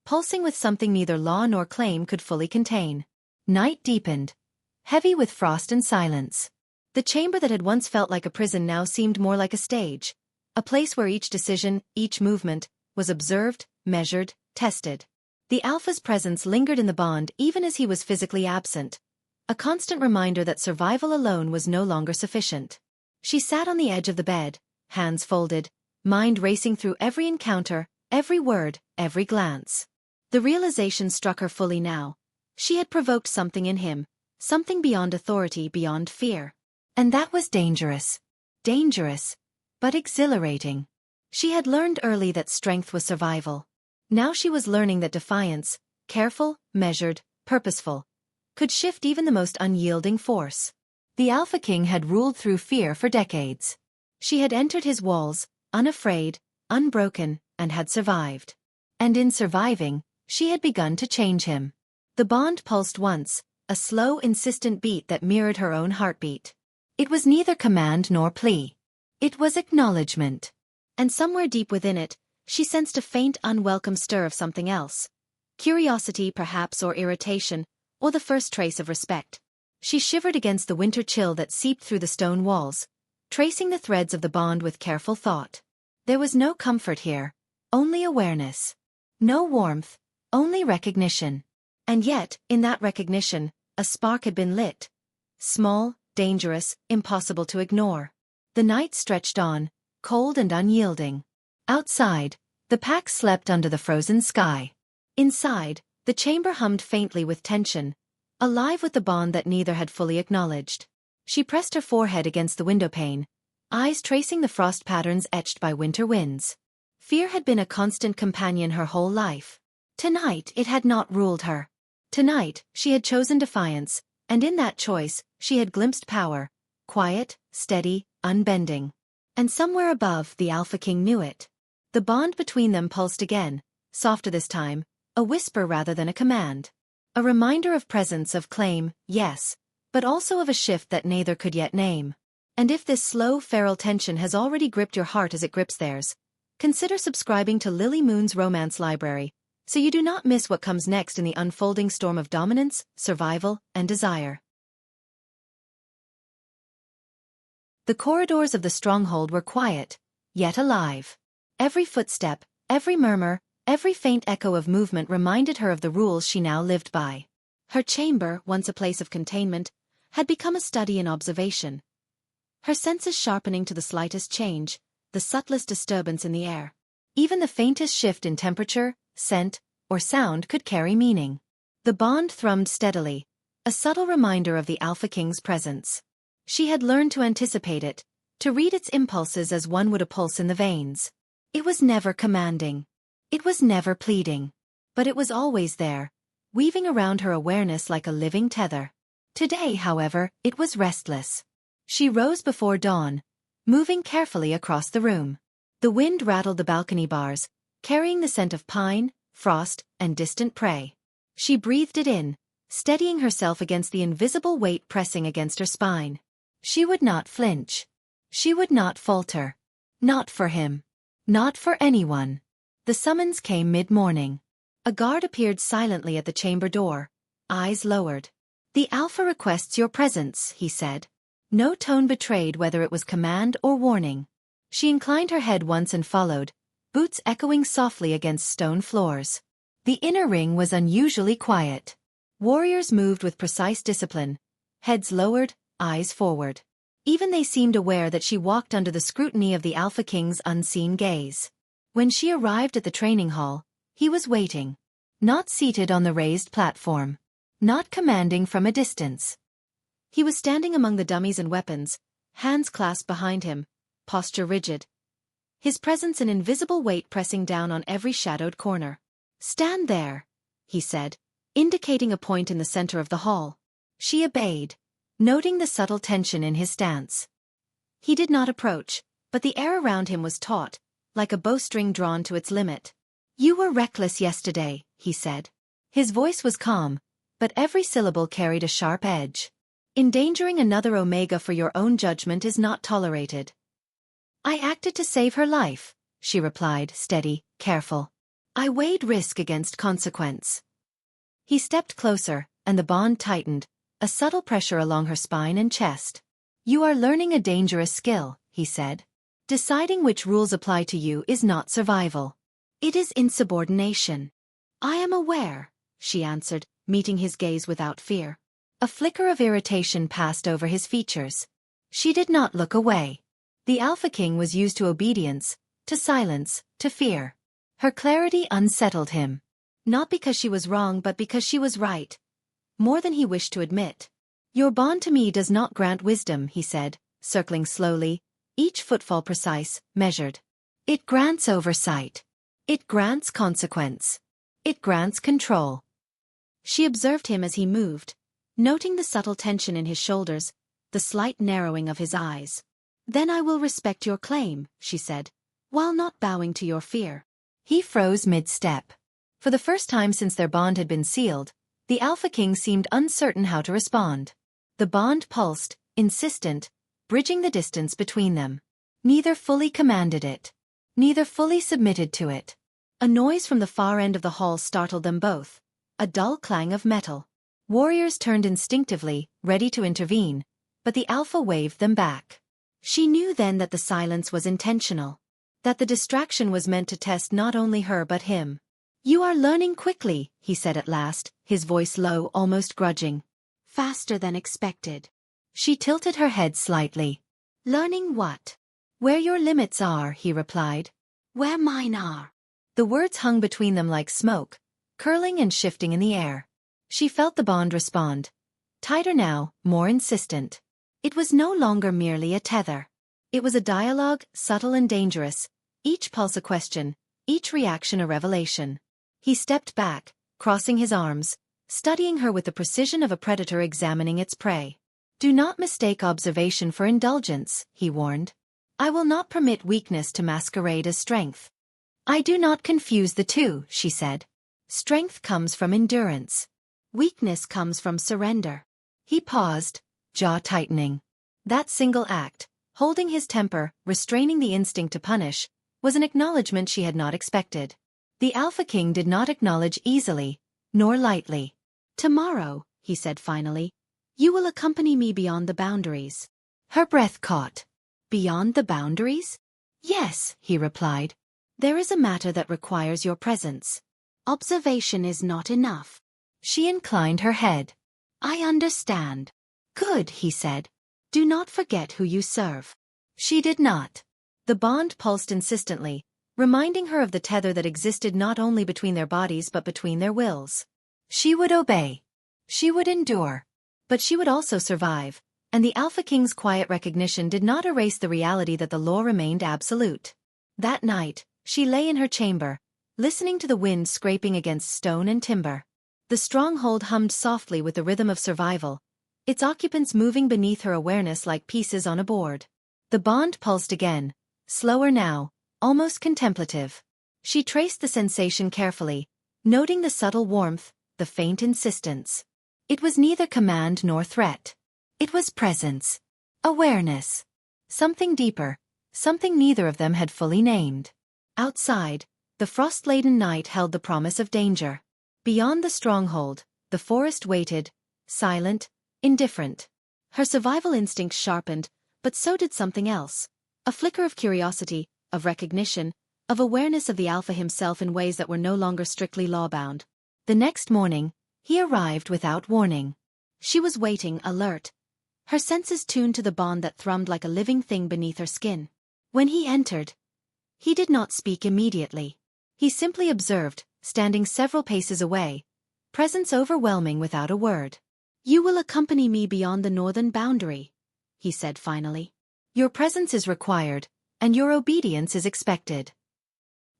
pulsing with something neither law nor claim could fully contain. Night deepened, heavy with frost and silence. The chamber that had once felt like a prison now seemed more like a stage, a place where each decision, each movement, was observed, measured, tested. The Alpha's presence lingered in the bond even as he was physically absent, a constant reminder that survival alone was no longer sufficient. She sat on the edge of the bed, hands folded, mind racing through every encounter, every word, every glance. The realization struck her fully now. She had provoked something in him, something beyond authority, beyond fear. And that was dangerous. Dangerous, but exhilarating. She had learned early that strength was survival. Now she was learning that defiance, careful, measured, purposeful, could shift even the most unyielding force. The Alpha King had ruled through fear for decades. She had entered his walls, unafraid, unbroken, and had survived. And in surviving, she had begun to change him. The bond pulsed once, a slow, insistent beat that mirrored her own heartbeat. It was neither command nor plea. It was acknowledgment. And somewhere deep within it, she sensed a faint, unwelcome stir of something else. Curiosity, perhaps, or irritation, or the first trace of respect. She shivered against the winter chill that seeped through the stone walls, tracing the threads of the bond with careful thought. There was no comfort here, only awareness. No warmth, only recognition. And yet, in that recognition, a spark had been lit. Small, dangerous, impossible to ignore. The night stretched on, cold and unyielding. Outside, the pack slept under the frozen sky. Inside, the chamber hummed faintly with tension, alive with the bond that neither had fully acknowledged. She pressed her forehead against the windowpane, eyes tracing the frost patterns etched by winter winds. Fear had been a constant companion her whole life. Tonight it had not ruled her. Tonight, she had chosen defiance, and in that choice, she had glimpsed power, quiet, steady, unbending. And somewhere above, the Alpha King knew it. The bond between them pulsed again, softer this time, a whisper rather than a command. A reminder of presence, of claim, yes, but also of a shift that neither could yet name. And if this slow, feral tension has already gripped your heart as it grips theirs, consider subscribing to Lily Moon's Romance Library, so you do not miss what comes next in the unfolding storm of dominance, survival, and desire. The corridors of the stronghold were quiet, yet alive. Every footstep, every murmur, every faint echo of movement reminded her of the rules she now lived by. Her chamber, once a place of containment, had become a study in observation. Her senses sharpening to the slightest change, the subtlest disturbance in the air. Even the faintest shift in temperature, scent, or sound could carry meaning. The bond thrummed steadily, a subtle reminder of the Alpha King's presence. She had learned to anticipate it, to read its impulses as one would a pulse in the veins. It was never commanding. It was never pleading. But it was always there, weaving around her awareness like a living tether. Today, however, it was restless. She rose before dawn, moving carefully across the room. The wind rattled the balcony bars, carrying the scent of pine, frost, and distant prey. She breathed it in, steadying herself against the invisible weight pressing against her spine. She would not flinch. She would not falter. Not for him. Not for anyone. The summons came mid-morning. A guard appeared silently at the chamber door, eyes lowered. "The Alpha requests your presence," he said. No tone betrayed whether it was command or warning. She inclined her head once and followed, boots echoing softly against stone floors. The inner ring was unusually quiet. Warriors moved with precise discipline, heads lowered, eyes forward. Even they seemed aware that she walked under the scrutiny of the Alpha King's unseen gaze. When she arrived at the training hall, he was waiting. Not seated on the raised platform. Not commanding from a distance. He was standing among the dummies and weapons, hands clasped behind him, posture rigid. His presence an invisible weight pressing down on every shadowed corner. "Stand there," he said, indicating a point in the center of the hall. She obeyed, noting the subtle tension in his stance. He did not approach, but the air around him was taut, like a bowstring drawn to its limit. "You were reckless yesterday," he said. His voice was calm, but every syllable carried a sharp edge. "Endangering another Omega for your own judgment is not tolerated." "I acted to save her life," she replied, steady, careful. "I weighed risk against consequence." He stepped closer, and the bond tightened, a subtle pressure along her spine and chest. "You are learning a dangerous skill," he said. "Deciding which rules apply to you is not survival. It is insubordination." "I am aware," she answered, meeting his gaze without fear. A flicker of irritation passed over his features. She did not look away. The Alpha King was used to obedience, to silence, to fear. Her clarity unsettled him. Not because she was wrong but because she was right. More than he wished to admit. "Your bond to me does not grant wisdom," he said, circling slowly, each footfall precise, measured. "It grants oversight. It grants consequence. It grants control." She observed him as he moved, noting the subtle tension in his shoulders, the slight narrowing of his eyes. "Then I will respect your claim," she said, "while not bowing to your fear." He froze mid-step. For the first time since their bond had been sealed, the Alpha King seemed uncertain how to respond. The bond pulsed, insistent, bridging the distance between them. Neither fully commanded it. Neither fully submitted to it. A noise from the far end of the hall startled them both, a dull clang of metal. Warriors turned instinctively, ready to intervene, but the Alpha waved them back. She knew then that the silence was intentional. That the distraction was meant to test not only her but him. "You are learning quickly," he said at last, his voice low, almost grudging. "Faster than expected." She tilted her head slightly. "Learning what?" Where your limits are, he replied. Where mine are. The words hung between them like smoke, curling and shifting in the air. She felt the bond respond. Tighter now, more insistent. It was no longer merely a tether. It was a dialogue, subtle and dangerous, each pulse a question, each reaction a revelation. He stepped back, crossing his arms, studying her with the precision of a predator examining its prey. Do not mistake observation for indulgence, he warned. I will not permit weakness to masquerade as strength. I do not confuse the two, she said. Strength comes from endurance. Weakness comes from surrender. He paused, jaw tightening. That single act, holding his temper, restraining the instinct to punish, was an acknowledgment she had not expected. The Alpha King did not acknowledge easily, nor lightly. Tomorrow, he said finally, you will accompany me beyond the boundaries. Her breath caught. Beyond the boundaries? Yes, he replied. There is a matter that requires your presence. Observation is not enough. She inclined her head. I understand. Good, he said. Do not forget who you serve. She did not. The bond pulsed insistently, reminding her of the tether that existed not only between their bodies but between their wills. She would obey. She would endure. But she would also survive, and the Alpha King's quiet recognition did not erase the reality that the law remained absolute. That night, she lay in her chamber, listening to the wind scraping against stone and timber. The stronghold hummed softly with the rhythm of survival, its occupants moving beneath her awareness like pieces on a board. The bond pulsed again, slower now, almost contemplative. She traced the sensation carefully, noting the subtle warmth, the faint insistence. It was neither command nor threat. It was presence. Awareness. Something deeper, something neither of them had fully named. Outside, the frost-laden night held the promise of danger. Beyond the stronghold, the forest waited, silent, indifferent. Her survival instincts sharpened, but so did something else. A flicker of curiosity, of recognition, of awareness of the Alpha himself in ways that were no longer strictly law-bound. The next morning, he arrived without warning. She was waiting, alert, her senses tuned to the bond that thrummed like a living thing beneath her skin. When he entered, he did not speak immediately. He simply observed, standing several paces away, presence overwhelming without a word. You will accompany me beyond the northern boundary, he said finally. Your presence is required, and your obedience is expected.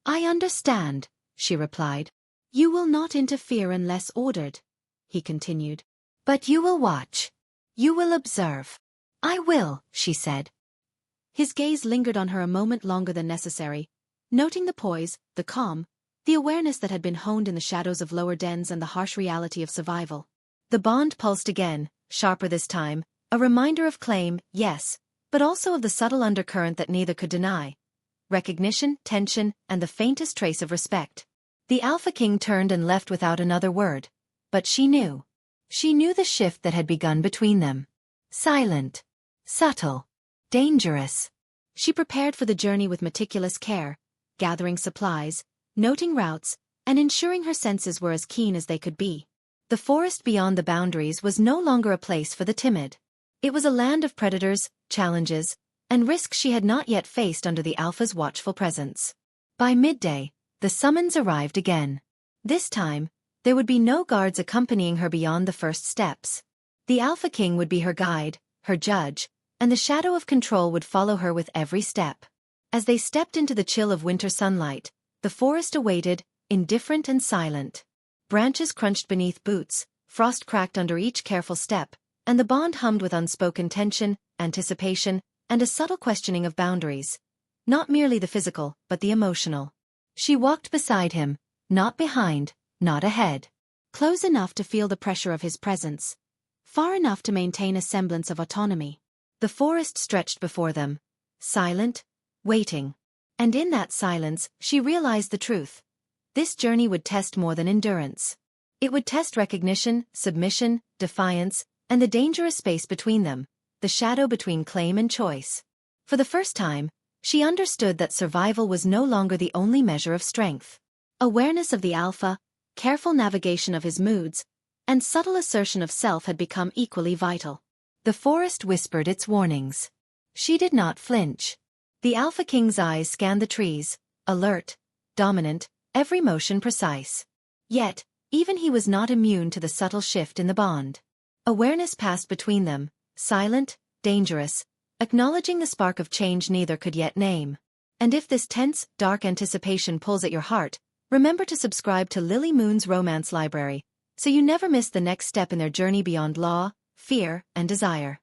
I understand, she replied. You will not interfere unless ordered, he continued. But you will watch. You will observe. I will, she said. His gaze lingered on her a moment longer than necessary, noting the poise, the calm, the awareness that had been honed in the shadows of lower dens and the harsh reality of survival. The bond pulsed again, sharper this time, a reminder of claim, yes, but also of the subtle undercurrent that neither could deny. Recognition, tension, and the faintest trace of respect. The Alpha King turned and left without another word. But she knew. She knew the shift that had begun between them. Silent. Subtle. Dangerous. She prepared for the journey with meticulous care, gathering supplies, noting routes, and ensuring her senses were as keen as they could be. The forest beyond the boundaries was no longer a place for the timid. It was a land of predators, challenges, and risks she had not yet faced under the Alpha's watchful presence. By midday, the summons arrived again. This time, there would be no guards accompanying her beyond the first steps. The Alpha King would be her guide, her judge, and the shadow of control would follow her with every step. As they stepped into the chill of winter sunlight, the forest awaited, indifferent and silent. Branches crunched beneath boots, frost cracked under each careful step, and the bond hummed with unspoken tension, anticipation, and a subtle questioning of boundaries. Not merely the physical, but the emotional. She walked beside him, not behind, not ahead. Close enough to feel the pressure of his presence. Far enough to maintain a semblance of autonomy. The forest stretched before them, silent, waiting. And in that silence, she realized the truth. This journey would test more than endurance. It would test recognition, submission, defiance, and the dangerous space between them, the shadow between claim and choice. For the first time, she understood that survival was no longer the only measure of strength. Awareness of the Alpha, careful navigation of his moods, and subtle assertion of self had become equally vital. The forest whispered its warnings. She did not flinch. The Alpha King's eyes scanned the trees, alert, dominant, every motion precise. Yet, even he was not immune to the subtle shift in the bond. Awareness passed between them, silent, dangerous, acknowledging the spark of change neither could yet name. And if this tense, dark anticipation pulls at your heart, remember to subscribe to Lily Moon's Romance Library, so you never miss the next step in their journey beyond law, fear, and desire.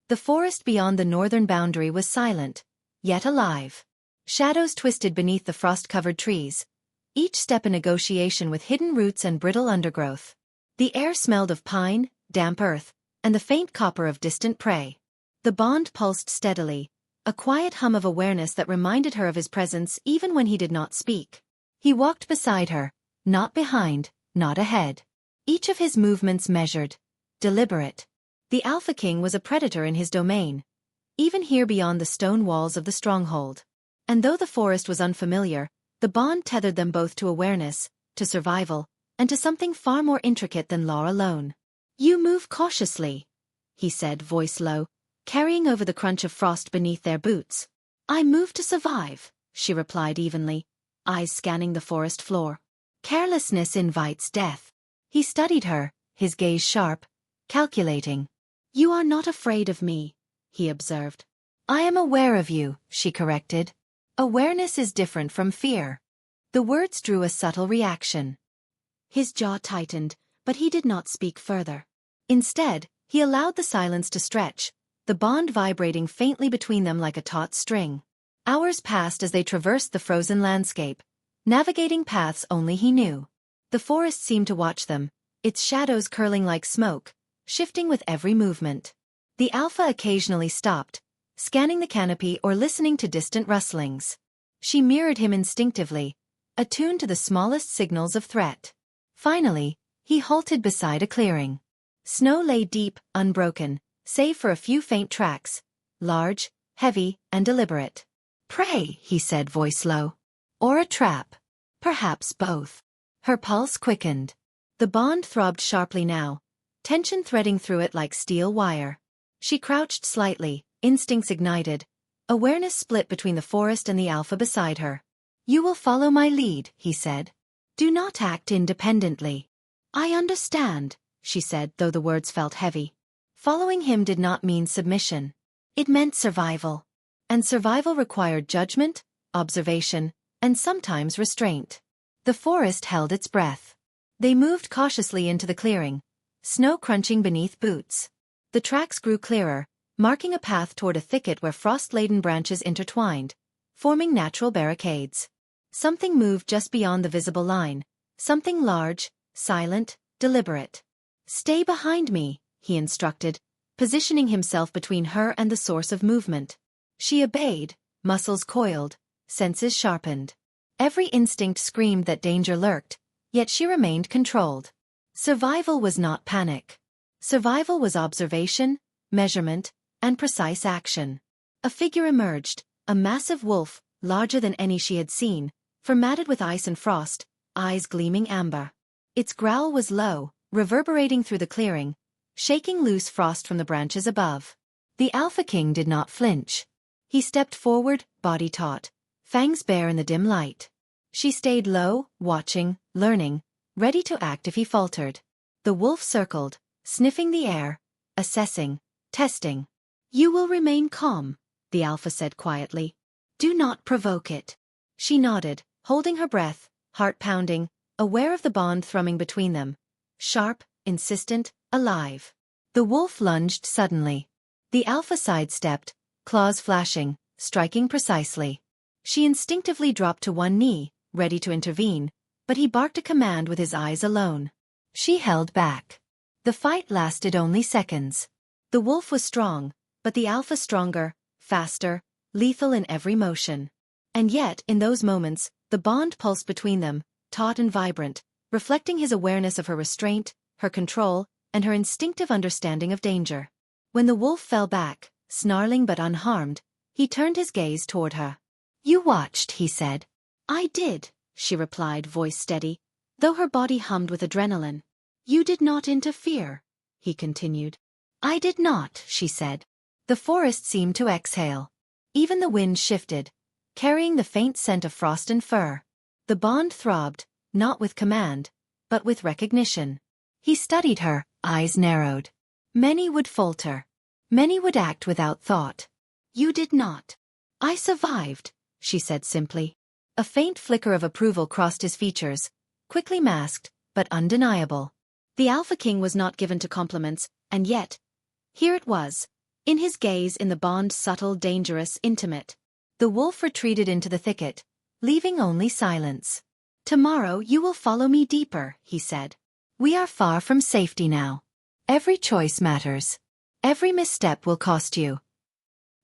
The forest beyond the northern boundary was silent, yet alive. Shadows twisted beneath the frost-covered trees, each step a negotiation with hidden roots and brittle undergrowth. The air smelled of pine, damp earth, and the faint copper of distant prey. The bond pulsed steadily, a quiet hum of awareness that reminded her of his presence even when he did not speak. He walked beside her, not behind, not ahead. Each of his movements measured, deliberate. The Alpha King was a predator in his domain, even here beyond the stone walls of the stronghold. And though the forest was unfamiliar, the bond tethered them both to awareness, to survival, and to something far more intricate than law alone. "You move cautiously," he said, voice low, carrying over the crunch of frost beneath their boots. "I move to survive," she replied evenly, eyes scanning the forest floor. "Carelessness invites death." He studied her, his gaze sharp, calculating. "You are not afraid of me," he observed. "I am aware of you," she corrected. "Awareness is different from fear." The words drew a subtle reaction. His jaw tightened, but he did not speak further. Instead, he allowed the silence to stretch, the bond vibrating faintly between them like a taut string. Hours passed as they traversed the frozen landscape, navigating paths only he knew. The forest seemed to watch them, its shadows curling like smoke, shifting with every movement. The Alpha occasionally stopped, scanning the canopy or listening to distant rustlings. She mirrored him instinctively, attuned to the smallest signals of threat. Finally, he halted beside a clearing. Snow lay deep, unbroken, save for a few faint tracks, large, heavy, and deliberate. "Prey," he said, voice low. "Or a trap. Perhaps both." Her pulse quickened. The bond throbbed sharply now, tension threading through it like steel wire. She crouched slightly, instincts ignited, awareness split between the forest and the Alpha beside her. "You will follow my lead," he said. "Do not act independently." "I understand," she said, though the words felt heavy. Following him did not mean submission. It meant survival. And survival required judgment, observation, and sometimes restraint. The forest held its breath. They moved cautiously into the clearing, snow crunching beneath boots. The tracks grew clearer, marking a path toward a thicket where frost-laden branches intertwined, forming natural barricades. Something moved just beyond the visible line, something large, silent, deliberate. "Stay behind me," he instructed, positioning himself between her and the source of movement. She obeyed, muscles coiled, senses sharpened. Every instinct screamed that danger lurked, yet she remained controlled. Survival was not panic. Survival was observation, measurement, and precise action. A figure emerged, a massive wolf, larger than any she had seen, formatted with ice and frost, eyes gleaming amber. Its growl was low, reverberating through the clearing, shaking loose frost from the branches above. The Alpha King did not flinch. He stepped forward, body taut, fangs bare in the dim light. She stayed low, watching, learning, ready to act if he faltered. The wolf circled, sniffing the air, assessing, testing. "You will remain calm," the Alpha said quietly. "Do not provoke it." She nodded, holding her breath, heart pounding, aware of the bond thrumming between them. Sharp, insistent, alive. The wolf lunged suddenly. The Alpha sidestepped, claws flashing, striking precisely. She instinctively dropped to one knee, ready to intervene, but he barked a command with his eyes alone. She held back. The fight lasted only seconds. The wolf was strong, but the Alpha stronger, faster, lethal in every motion. And yet, in those moments, the bond pulsed between them, taut and vibrant, reflecting his awareness of her restraint, her control, and her instinctive understanding of danger. When the wolf fell back, snarling but unharmed, he turned his gaze toward her. "You watched," he said. "I did," she replied, voice steady, though her body hummed with adrenaline. "You did not interfere," he continued. "I did not," she said. The forest seemed to exhale. Even the wind shifted, carrying the faint scent of frost and fir. The bond throbbed, not with command, but with recognition. He studied her, eyes narrowed. Many would falter. Many would act without thought. You did not. I survived, she said simply. A faint flicker of approval crossed his features, quickly masked, but undeniable. The Alpha King was not given to compliments, and yet, here it was, in his gaze, in the bond, subtle, dangerous, intimate. The wolf retreated into the thicket, leaving only silence. Tomorrow you will follow me deeper, he said. We are far from safety now. Every choice matters. Every misstep will cost you.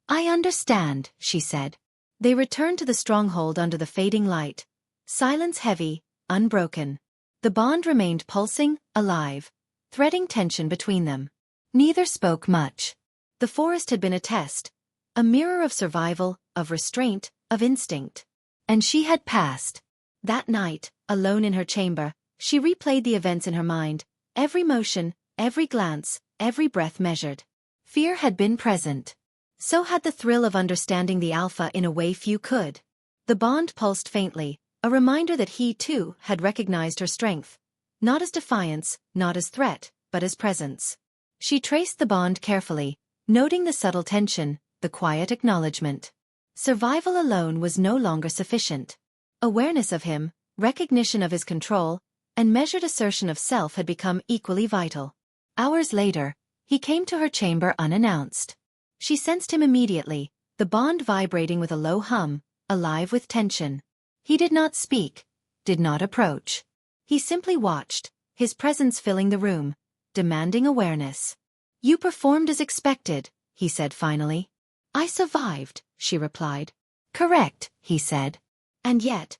I understand, she said. They returned to the stronghold under the fading light. Silence heavy, unbroken. The bond remained pulsing, alive, threading tension between them. Neither spoke much. The forest had been a test, a mirror of survival, of restraint, of instinct. And she had passed. That night, alone in her chamber, she replayed the events in her mind, every motion, every glance, every breath measured. Fear had been present. So had the thrill of understanding the Alpha in a way few could. The bond pulsed faintly, a reminder that he, too, had recognized her strength. Not as defiance, not as threat, but as presence. She traced the bond carefully, noting the subtle tension, the quiet acknowledgment. Survival alone was no longer sufficient. Awareness of him, recognition of his control, and measured assertion of self had become equally vital. Hours later, he came to her chamber unannounced. She sensed him immediately, the bond vibrating with a low hum, alive with tension. He did not speak, did not approach. He simply watched, his presence filling the room, demanding awareness. You performed as expected, he said finally. I survived, she replied. Correct, he said. And yet,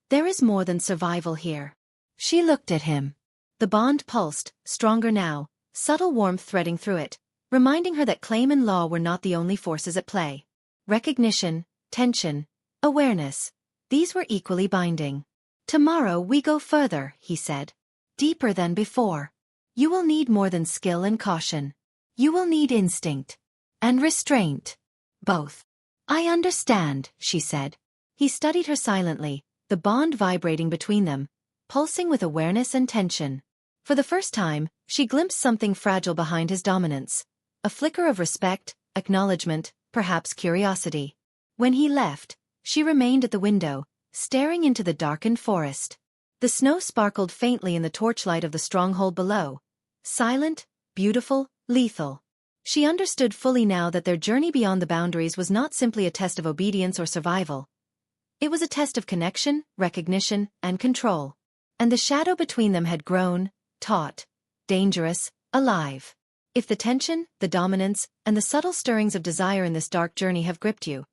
there is more than survival here. She looked at him. The bond pulsed, stronger now, subtle warmth threading through it, reminding her that claim and law were not the only forces at play. Recognition, tension, awareness, these were equally binding. Tomorrow we go further, he said. Deeper than before. You will need more than skill and caution. You will need instinct. And restraint. Both. I understand, she said. He studied her silently, the bond vibrating between them, pulsing with awareness and tension. For the first time, she glimpsed something fragile behind his dominance. A flicker of respect, acknowledgment, perhaps curiosity. When he left, she remained at the window, staring into the darkened forest. The snow sparkled faintly in the torchlight of the stronghold below. Silent, beautiful, lethal. She understood fully now that their journey beyond the boundaries was not simply a test of obedience or survival. It was a test of connection, recognition, and control. And the shadow between them had grown, taut, dangerous, alive. If the tension, the dominance, and the subtle stirrings of desire in this dark journey have gripped you,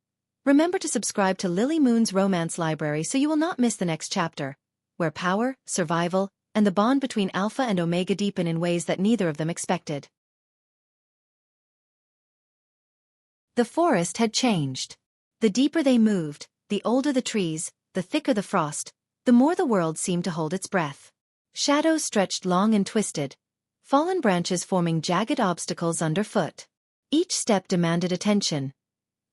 remember to subscribe to Lily Moon's Romance Library so you will not miss the next chapter, where power, survival, and the bond between Alpha and Omega deepen in ways that neither of them expected. The forest had changed. The deeper they moved, the older the trees, the thicker the frost, the more the world seemed to hold its breath. Shadows stretched long and twisted, fallen branches forming jagged obstacles underfoot. Each step demanded attention.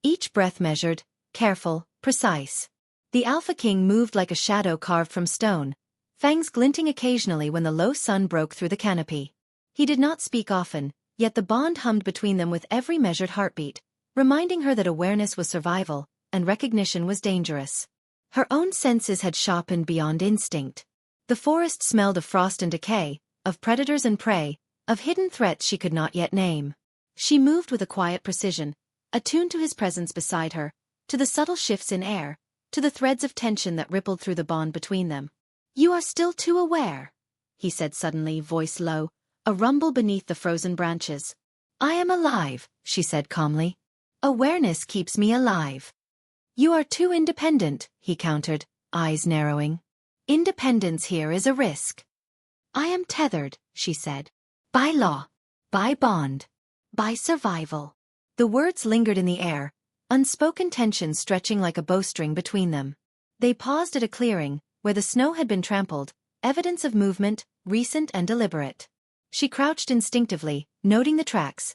Each breath measured, careful, precise. The Alpha King moved like a shadow carved from stone, fangs glinting occasionally when the low sun broke through the canopy. He did not speak often, yet the bond hummed between them with every measured heartbeat, reminding her that awareness was survival, and recognition was dangerous. Her own senses had sharpened beyond instinct. The forest smelled of frost and decay, of predators and prey, of hidden threats she could not yet name. She moved with a quiet precision, attuned to his presence beside her, to the subtle shifts in air, to the threads of tension that rippled through the bond between them. You are still too aware, he said suddenly, voice low, a rumble beneath the frozen branches. I am alive, she said calmly. Awareness keeps me alive. You are too independent, he countered, eyes narrowing. Independence here is a risk. I am tethered, she said. By law. By bond. By survival. The words lingered in the air, unspoken tension stretching like a bowstring between them. They paused at a clearing, where the snow had been trampled, evidence of movement, recent and deliberate. She crouched instinctively, noting the tracks.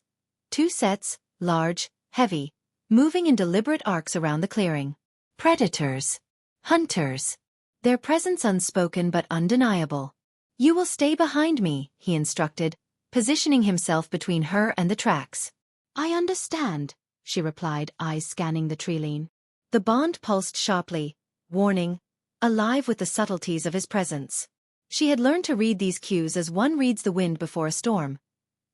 2 sets, large, heavy, moving in deliberate arcs around the clearing. Predators. Hunters. Their presence unspoken but undeniable. "You will stay behind me," he instructed, positioning himself between her and the tracks. "I understand," she replied, eyes scanning the treeline. The bond pulsed sharply, warning, alive with the subtleties of his presence. She had learned to read these cues as one reads the wind before a storm.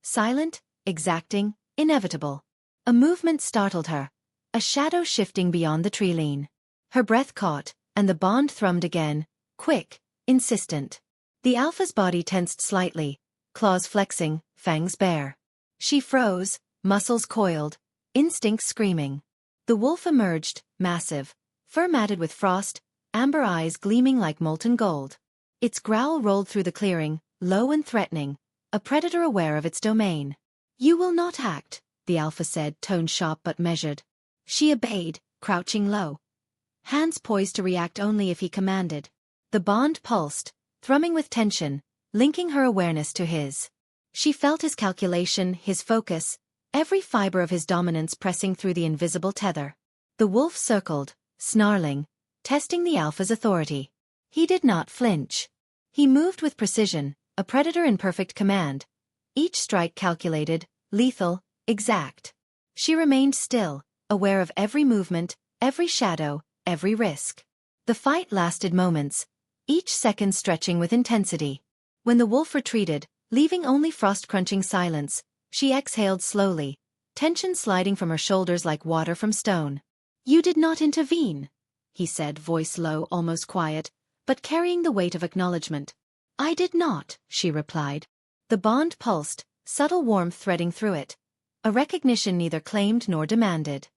Silent, exacting, inevitable. A movement startled her, a shadow shifting beyond the treeline. Her breath caught, and the bond thrummed again, quick, insistent. The alpha's body tensed slightly, claws flexing, fangs bare. She froze, muscles coiled, instincts screaming. The wolf emerged, massive, fur matted with frost, amber eyes gleaming like molten gold. Its growl rolled through the clearing, low and threatening, a predator aware of its domain. "You will not act," the alpha said, tone sharp but measured. She obeyed, crouching low, hands poised to react only if he commanded. The bond pulsed, thrumming with tension, linking her awareness to his. She felt his calculation, his focus, every fiber of his dominance pressing through the invisible tether. The wolf circled, snarling, testing the alpha's authority. He did not flinch. He moved with precision, a predator in perfect command. Each strike calculated, lethal, exact. She remained still, aware of every movement, every shadow, every risk. The fight lasted moments, each second stretching with intensity. When the wolf retreated, leaving only frost-crunching silence, she exhaled slowly, tension sliding from her shoulders like water from stone. "You did not intervene," he said, voice low, almost quiet, but carrying the weight of acknowledgment. "I did not," she replied. The bond pulsed, subtle warmth threading through it, a recognition neither claimed nor demanded.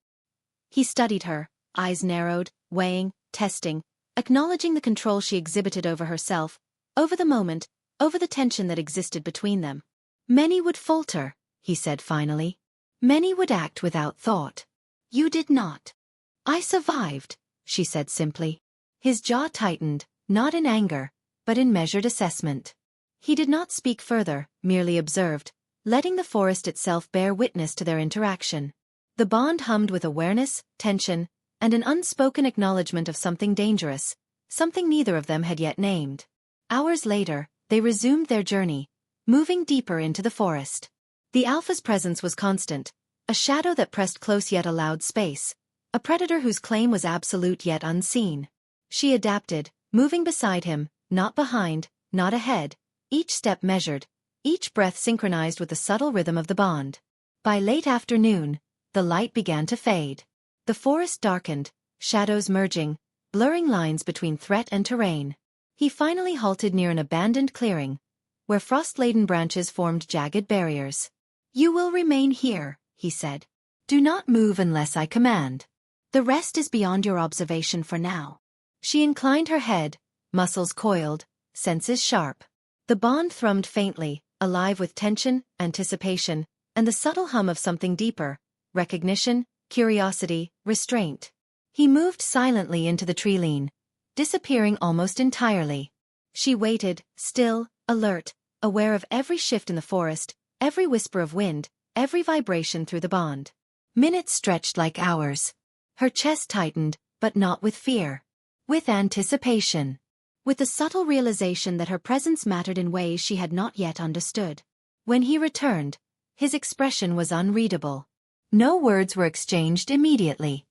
He studied her, eyes narrowed, weighing, testing, acknowledging the control she exhibited over herself, over the moment, over the tension that existed between them. "Many would falter," he said finally. "Many would act without thought. You did not." "I survived," she said simply. His jaw tightened, not in anger, but in measured assessment. He did not speak further, merely observed, letting the forest itself bear witness to their interaction. The bond hummed with awareness, tension, and an unspoken acknowledgment of something dangerous, something neither of them had yet named. Hours later, they resumed their journey, moving deeper into the forest. The alpha's presence was constant, a shadow that pressed close yet allowed space, a predator whose claim was absolute yet unseen. She adapted, moving beside him, not behind, not ahead, each step measured, each breath synchronized with the subtle rhythm of the bond. By late afternoon, the light began to fade. The forest darkened, shadows merging, blurring lines between threat and terrain. He finally halted near an abandoned clearing, where frost-laden branches formed jagged barriers. "You will remain here," he said. "Do not move unless I command. The rest is beyond your observation for now." She inclined her head, muscles coiled, senses sharp. The bond thrummed faintly, alive with tension, anticipation, and the subtle hum of something deeper, recognition, curiosity, restraint. He moved silently into the treeline, disappearing almost entirely. She waited, still, alert, aware of every shift in the forest, every whisper of wind, every vibration through the bond. Minutes stretched like hours. Her chest tightened, but not with fear. With anticipation. With the subtle realization that her presence mattered in ways she had not yet understood. When he returned, his expression was unreadable. No words were exchanged immediately.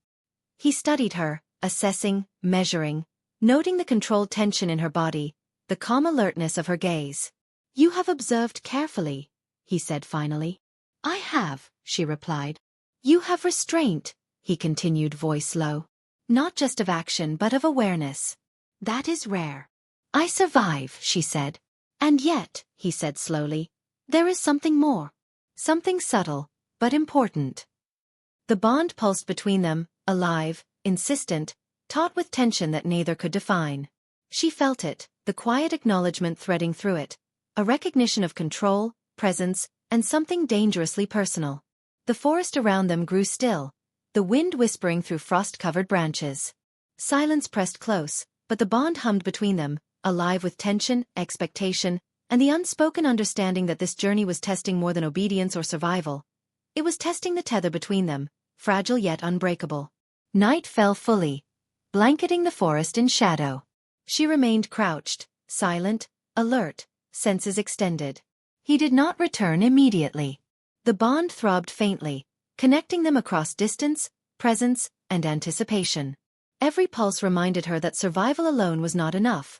He studied her, assessing, measuring, noting the controlled tension in her body, the calm alertness of her gaze. "You have observed carefully," he said finally. "I have," she replied. "You have restraint," he continued, voice low. "Not just of action but of awareness. That is rare." "I survive," she said. "And yet," he said slowly, "there is something more. Something subtle, but important." The bond pulsed between them, alive, insistent, taut with tension that neither could define. She felt it, the quiet acknowledgment threading through it, a recognition of control, presence, and something dangerously personal. The forest around them grew still, the wind whispering through frost-covered branches. Silence pressed close, but the bond hummed between them, alive with tension, expectation, and the unspoken understanding that this journey was testing more than obedience or survival. It was testing the tether between them, fragile yet unbreakable. Night fell fully, blanketing the forest in shadow. She remained crouched, silent, alert, senses extended. He did not return immediately. The bond throbbed faintly, connecting them across distance, presence, and anticipation. Every pulse reminded her that survival alone was not enough.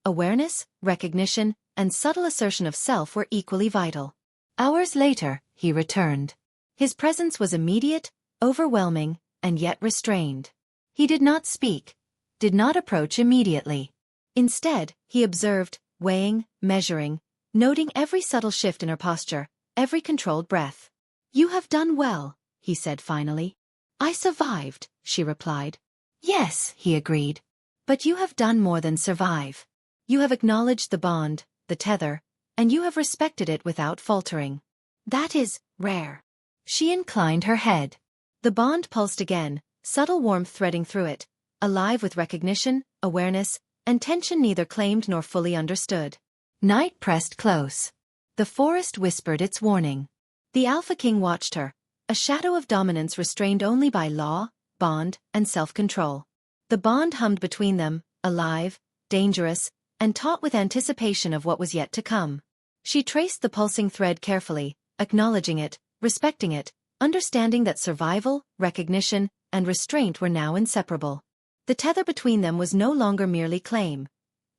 Awareness, recognition, and subtle assertion of self were equally vital. Hours later, he returned. His presence was immediate, overwhelming, and yet restrained. He did not speak, did not approach immediately. Instead, he observed, weighing, measuring, noting every subtle shift in her posture, every controlled breath. "You have done well," he said finally. "I survived," she replied. "Yes," he agreed. "But you have done more than survive. You have acknowledged the bond, the tether, and you have respected it without faltering. That is rare." She inclined her head. The bond pulsed again, subtle warmth threading through it, alive with recognition, awareness, and tension neither claimed nor fully understood. Night pressed close. The forest whispered its warning. The Alpha King watched her, a shadow of dominance restrained only by law, bond, and self-control. The bond hummed between them, alive, dangerous, and taut with anticipation of what was yet to come. She traced the pulsing thread carefully, acknowledging it, respecting it, understanding that survival, recognition, and restraint were now inseparable. The tether between them was no longer merely claim.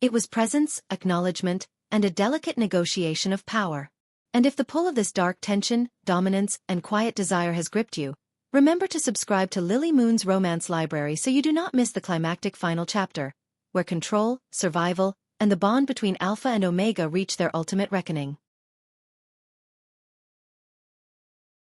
It was presence, acknowledgment, and a delicate negotiation of power. And if the pull of this dark tension, dominance, and quiet desire has gripped you, remember to subscribe to Lily Moon's Romance Library so you do not miss the climactic final chapter, where control, survival, and the bond between Alpha and Omega reach their ultimate reckoning.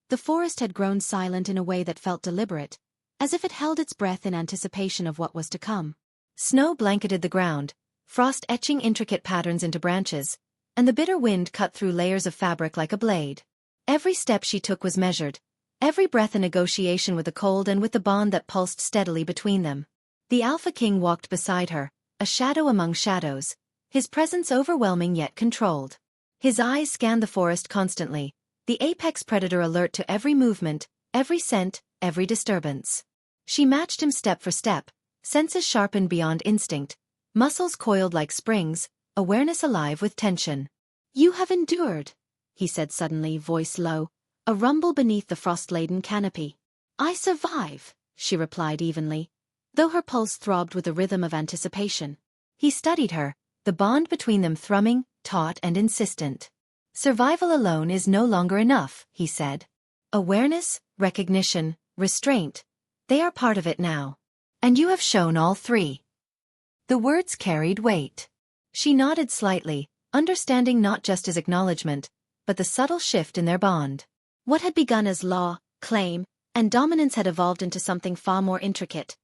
The forest had grown silent in a way that felt deliberate, as if it held its breath in anticipation of what was to come. Snow blanketed the ground, frost etching intricate patterns into branches, and the bitter wind cut through layers of fabric like a blade. Every step she took was measured, every breath a negotiation with the cold and with the bond that pulsed steadily between them. The Alpha King walked beside her, a shadow among shadows, his presence overwhelming yet controlled. His eyes scanned the forest constantly, the apex predator alert to every movement, every scent, every disturbance. She matched him step for step, senses sharpened beyond instinct, muscles coiled like springs, awareness alive with tension. "You have endured," he said suddenly, voice low, a rumble beneath the frost-laden canopy. "I survive," she replied evenly, though her pulse throbbed with the rhythm of anticipation. He studied her, the bond between them thrumming, taut and insistent. "Survival alone is no longer enough," he said. "Awareness, recognition, restraint, they are part of it now. And you have shown all three." The words carried weight. She nodded slightly, understanding not just his acknowledgment, but the subtle shift in their bond. What had begun as law, claim, and dominance had evolved into something far more intricate,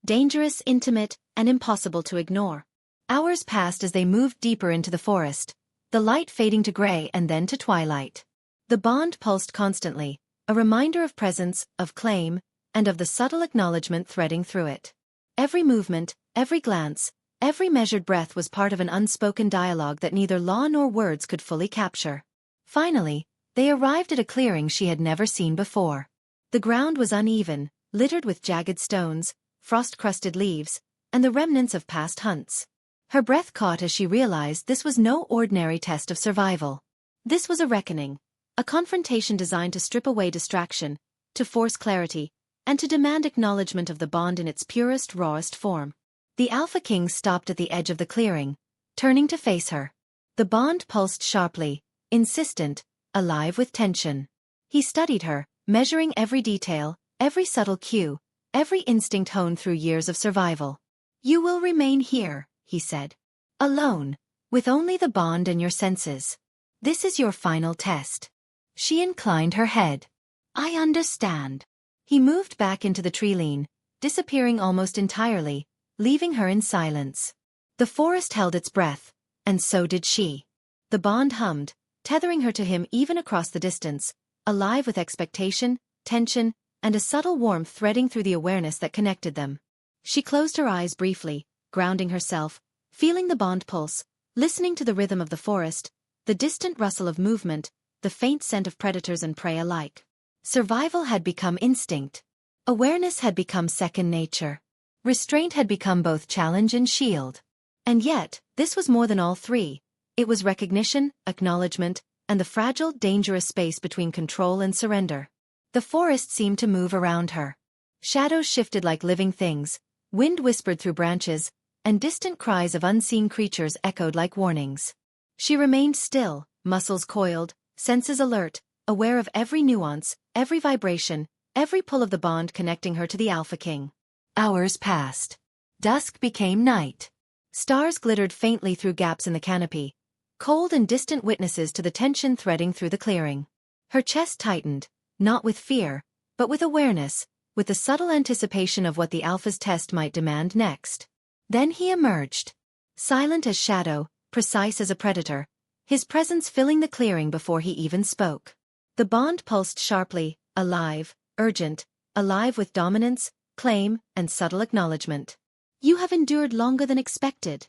dangerous, intimate, and impossible to ignore. Hours passed as they moved deeper into the forest, the light fading to gray and then to twilight. The bond pulsed constantly, a reminder of presence, of claim, and of the subtle acknowledgment threading through it. Every movement, every glance, every measured breath was part of an unspoken dialogue that neither law nor words could fully capture. Finally, they arrived at a clearing she had never seen before. The ground was uneven, littered with jagged stones, frost-crusted leaves, and the remnants of past hunts. Her breath caught as she realized this was no ordinary test of survival. This was a reckoning, a confrontation designed to strip away distraction, to force clarity, and to demand acknowledgment of the bond in its purest, rawest form. The Alpha King stopped at the edge of the clearing, turning to face her. The bond pulsed sharply, insistent, alive with tension. He studied her, measuring every detail, every subtle cue, every instinct honed through years of survival. "You will remain here," he said. "Alone, with only the bond and your senses. This is your final test." She inclined her head. "I understand." He moved back into the tree-line, disappearing almost entirely, leaving her in silence. The forest held its breath, and so did she. The bond hummed, tethering her to him even across the distance, alive with expectation, tension, and a subtle warmth threading through the awareness that connected them. She closed her eyes briefly, grounding herself, feeling the bond pulse, listening to the rhythm of the forest, the distant rustle of movement, the faint scent of predators and prey alike. Survival had become instinct. Awareness had become second nature. Restraint had become both challenge and shield. And yet, this was more than all three. It was recognition, acknowledgement, and the fragile, dangerous space between control and surrender. The forest seemed to move around her. Shadows shifted like living things, wind whispered through branches, and distant cries of unseen creatures echoed like warnings. She remained still, muscles coiled, senses alert, aware of every nuance, every vibration, every pull of the bond connecting her to the Alpha King. Hours passed. Dusk became night. Stars glittered faintly through gaps in the canopy, cold and distant witnesses to the tension threading through the clearing. Her chest tightened, not with fear, but with awareness, with the subtle anticipation of what the Alpha's test might demand next. Then he emerged. Silent as shadow, precise as a predator, his presence filling the clearing before he even spoke. The bond pulsed sharply, alive, urgent, alive with dominance, claim, and subtle acknowledgement. "You have endured longer than expected,"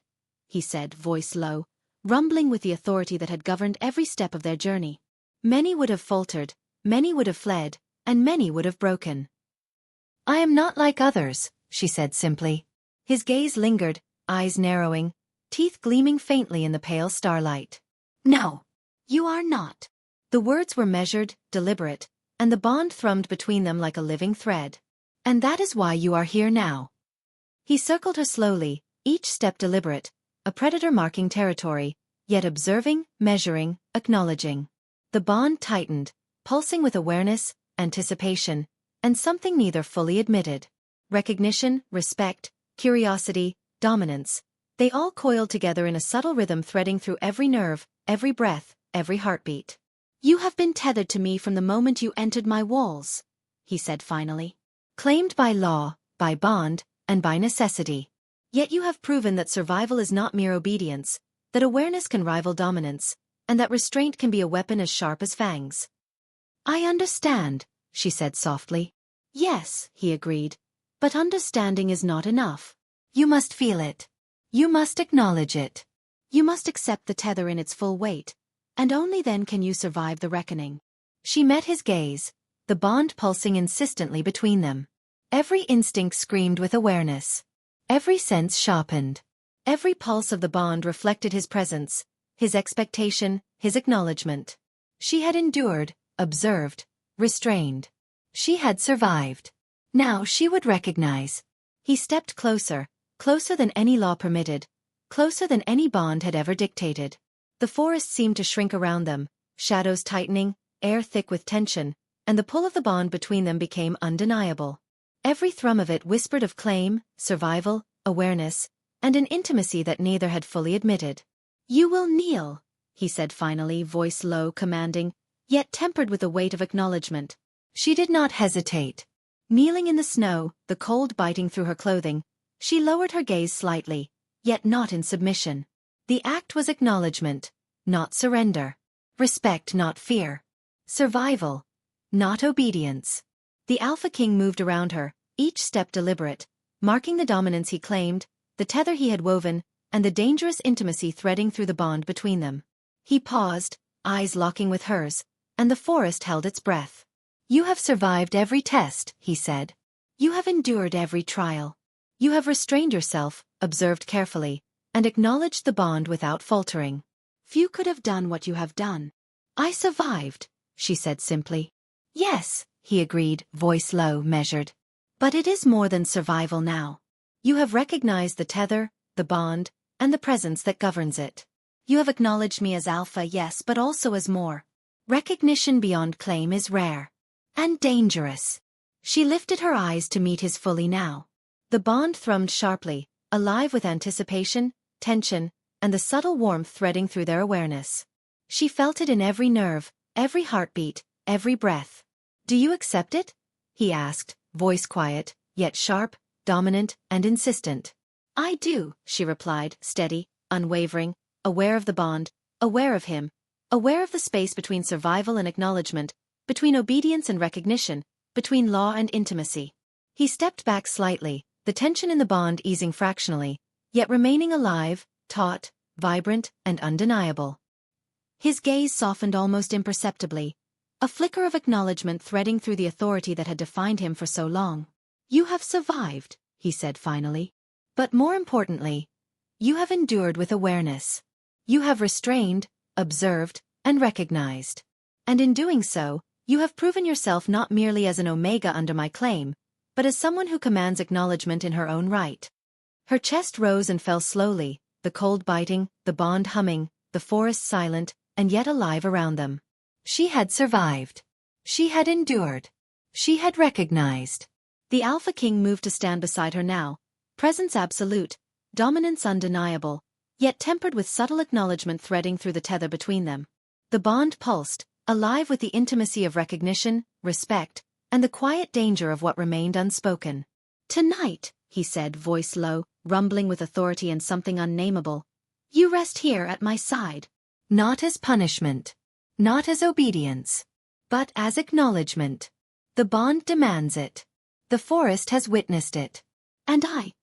he said, voice low, rumbling with the authority that had governed every step of their journey. Many would have faltered, many would have fled, and many would have broken. "I am not like others," she said simply. His gaze lingered, eyes narrowing, teeth gleaming faintly in the pale starlight. "No, you are not." The words were measured, deliberate, and the bond thrummed between them like a living thread. "And that is why you are here now." He circled her slowly, each step deliberate, a predator marking territory, yet observing, measuring, acknowledging. The bond tightened, pulsing with awareness, anticipation, and something neither fully admitted. Recognition, respect, curiosity, dominance. They all coiled together in a subtle rhythm threading through every nerve, every breath, every heartbeat. "You have been tethered to me from the moment you entered my walls," he said finally. "Claimed by law, by bond, and by necessity. Yet you have proven that survival is not mere obedience, that awareness can rival dominance, and that restraint can be a weapon as sharp as fangs." "I understand," she said softly. "Yes," he agreed, "but understanding is not enough. You must feel it. You must acknowledge it. You must accept the tether in its full weight, and only then can you survive the reckoning." She met his gaze, the bond pulsing insistently between them. Every instinct screamed with awareness. Every sense sharpened. Every pulse of the bond reflected his presence, his expectation, his acknowledgement. She had endured, observed, restrained. She had survived. Now she would recognize. He stepped closer, closer than any law permitted, closer than any bond had ever dictated. The forest seemed to shrink around them, shadows tightening, air thick with tension, and the pull of the bond between them became undeniable. Every thrum of it whispered of claim, survival, awareness, and an intimacy that neither had fully admitted. "You will kneel," he said finally, voice low, commanding, yet tempered with the weight of acknowledgement. She did not hesitate. Kneeling in the snow, the cold biting through her clothing, she lowered her gaze slightly, yet not in submission. The act was acknowledgement, not surrender. Respect, not fear. Survival, not obedience. The Alpha King moved around her, each step deliberate, marking the dominance he claimed, the tether he had woven, and the dangerous intimacy threading through the bond between them. He paused, eyes locking with hers, and the forest held its breath. "You have survived every test," he said. "You have endured every trial. You have restrained yourself, observed carefully, and acknowledged the bond without faltering. Few could have done what you have done." "I survived," she said simply. "Yes," he agreed, voice low, measured. "But it is more than survival now. You have recognized the tether, the bond, and the presence that governs it. You have acknowledged me as Alpha, yes, but also as more. Recognition beyond claim is rare. And dangerous." She lifted her eyes to meet his fully now. The bond thrummed sharply, alive with anticipation, tension, and the subtle warmth threading through their awareness. She felt it in every nerve, every heartbeat, every breath. "Do you accept it?" he asked, voice quiet, yet sharp, dominant, and insistent. "I do," she replied, steady, unwavering, aware of the bond, aware of him, aware of the space between survival and acknowledgement, between obedience and recognition, between law and intimacy. He stepped back slightly, the tension in the bond easing fractionally, yet remaining alive, taut, vibrant, and undeniable. His gaze softened almost imperceptibly, a flicker of acknowledgment threading through the authority that had defined him for so long. "You have survived," he said finally. "But more importantly, you have endured with awareness. You have restrained, observed, and recognized. And in doing so, you have proven yourself not merely as an omega under my claim, but as someone who commands acknowledgment in her own right." Her chest rose and fell slowly, the cold biting, the bond humming, the forest silent, and yet alive around them. She had survived. She had endured. She had recognized. The Alpha King moved to stand beside her now, presence absolute, dominance undeniable, yet tempered with subtle acknowledgment threading through the tether between them. The bond pulsed, alive with the intimacy of recognition, respect, and the quiet danger of what remained unspoken. "Tonight," he said, voice low, rumbling with authority and something unnameable, "you rest here at my side. Not as punishment. Not as obedience. But as acknowledgment. The bond demands it. The forest has witnessed it. And I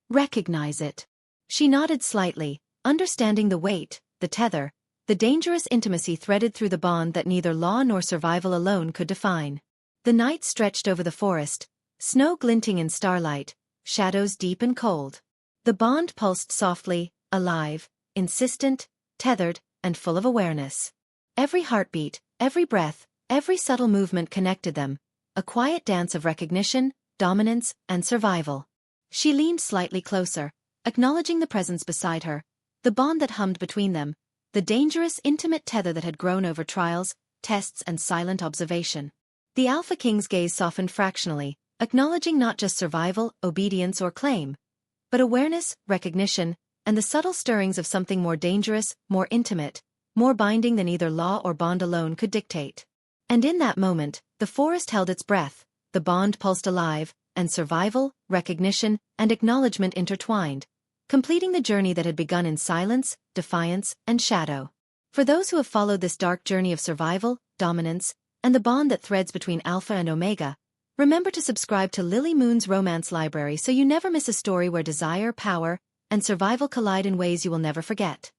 recognize it." She nodded slightly, understanding the weight, the tether, the dangerous intimacy threaded through the bond that neither law nor survival alone could define. The night stretched over the forest, snow glinting in starlight, shadows deep and cold. The bond pulsed softly, alive, insistent, tethered, and full of awareness. Every heartbeat, every breath, every subtle movement connected them, a quiet dance of recognition, dominance, and survival. She leaned slightly closer, acknowledging the presence beside her, the bond that hummed between them, the dangerous, intimate tether that had grown over trials, tests, and silent observation. The Alpha King's gaze softened fractionally, acknowledging not just survival, obedience, or claim, but awareness, recognition, and the subtle stirrings of something more dangerous, more intimate, more binding than either law or bond alone could dictate. And in that moment, the forest held its breath, the bond pulsed alive, and survival, recognition, and acknowledgment intertwined, completing the journey that had begun in silence, defiance, and shadow. For those who have followed this dark journey of survival, dominance, and the bond that threads between Alpha and Omega, remember to subscribe to Lily Moon's Romance Library so you never miss a story where desire, power, and survival collide in ways you will never forget.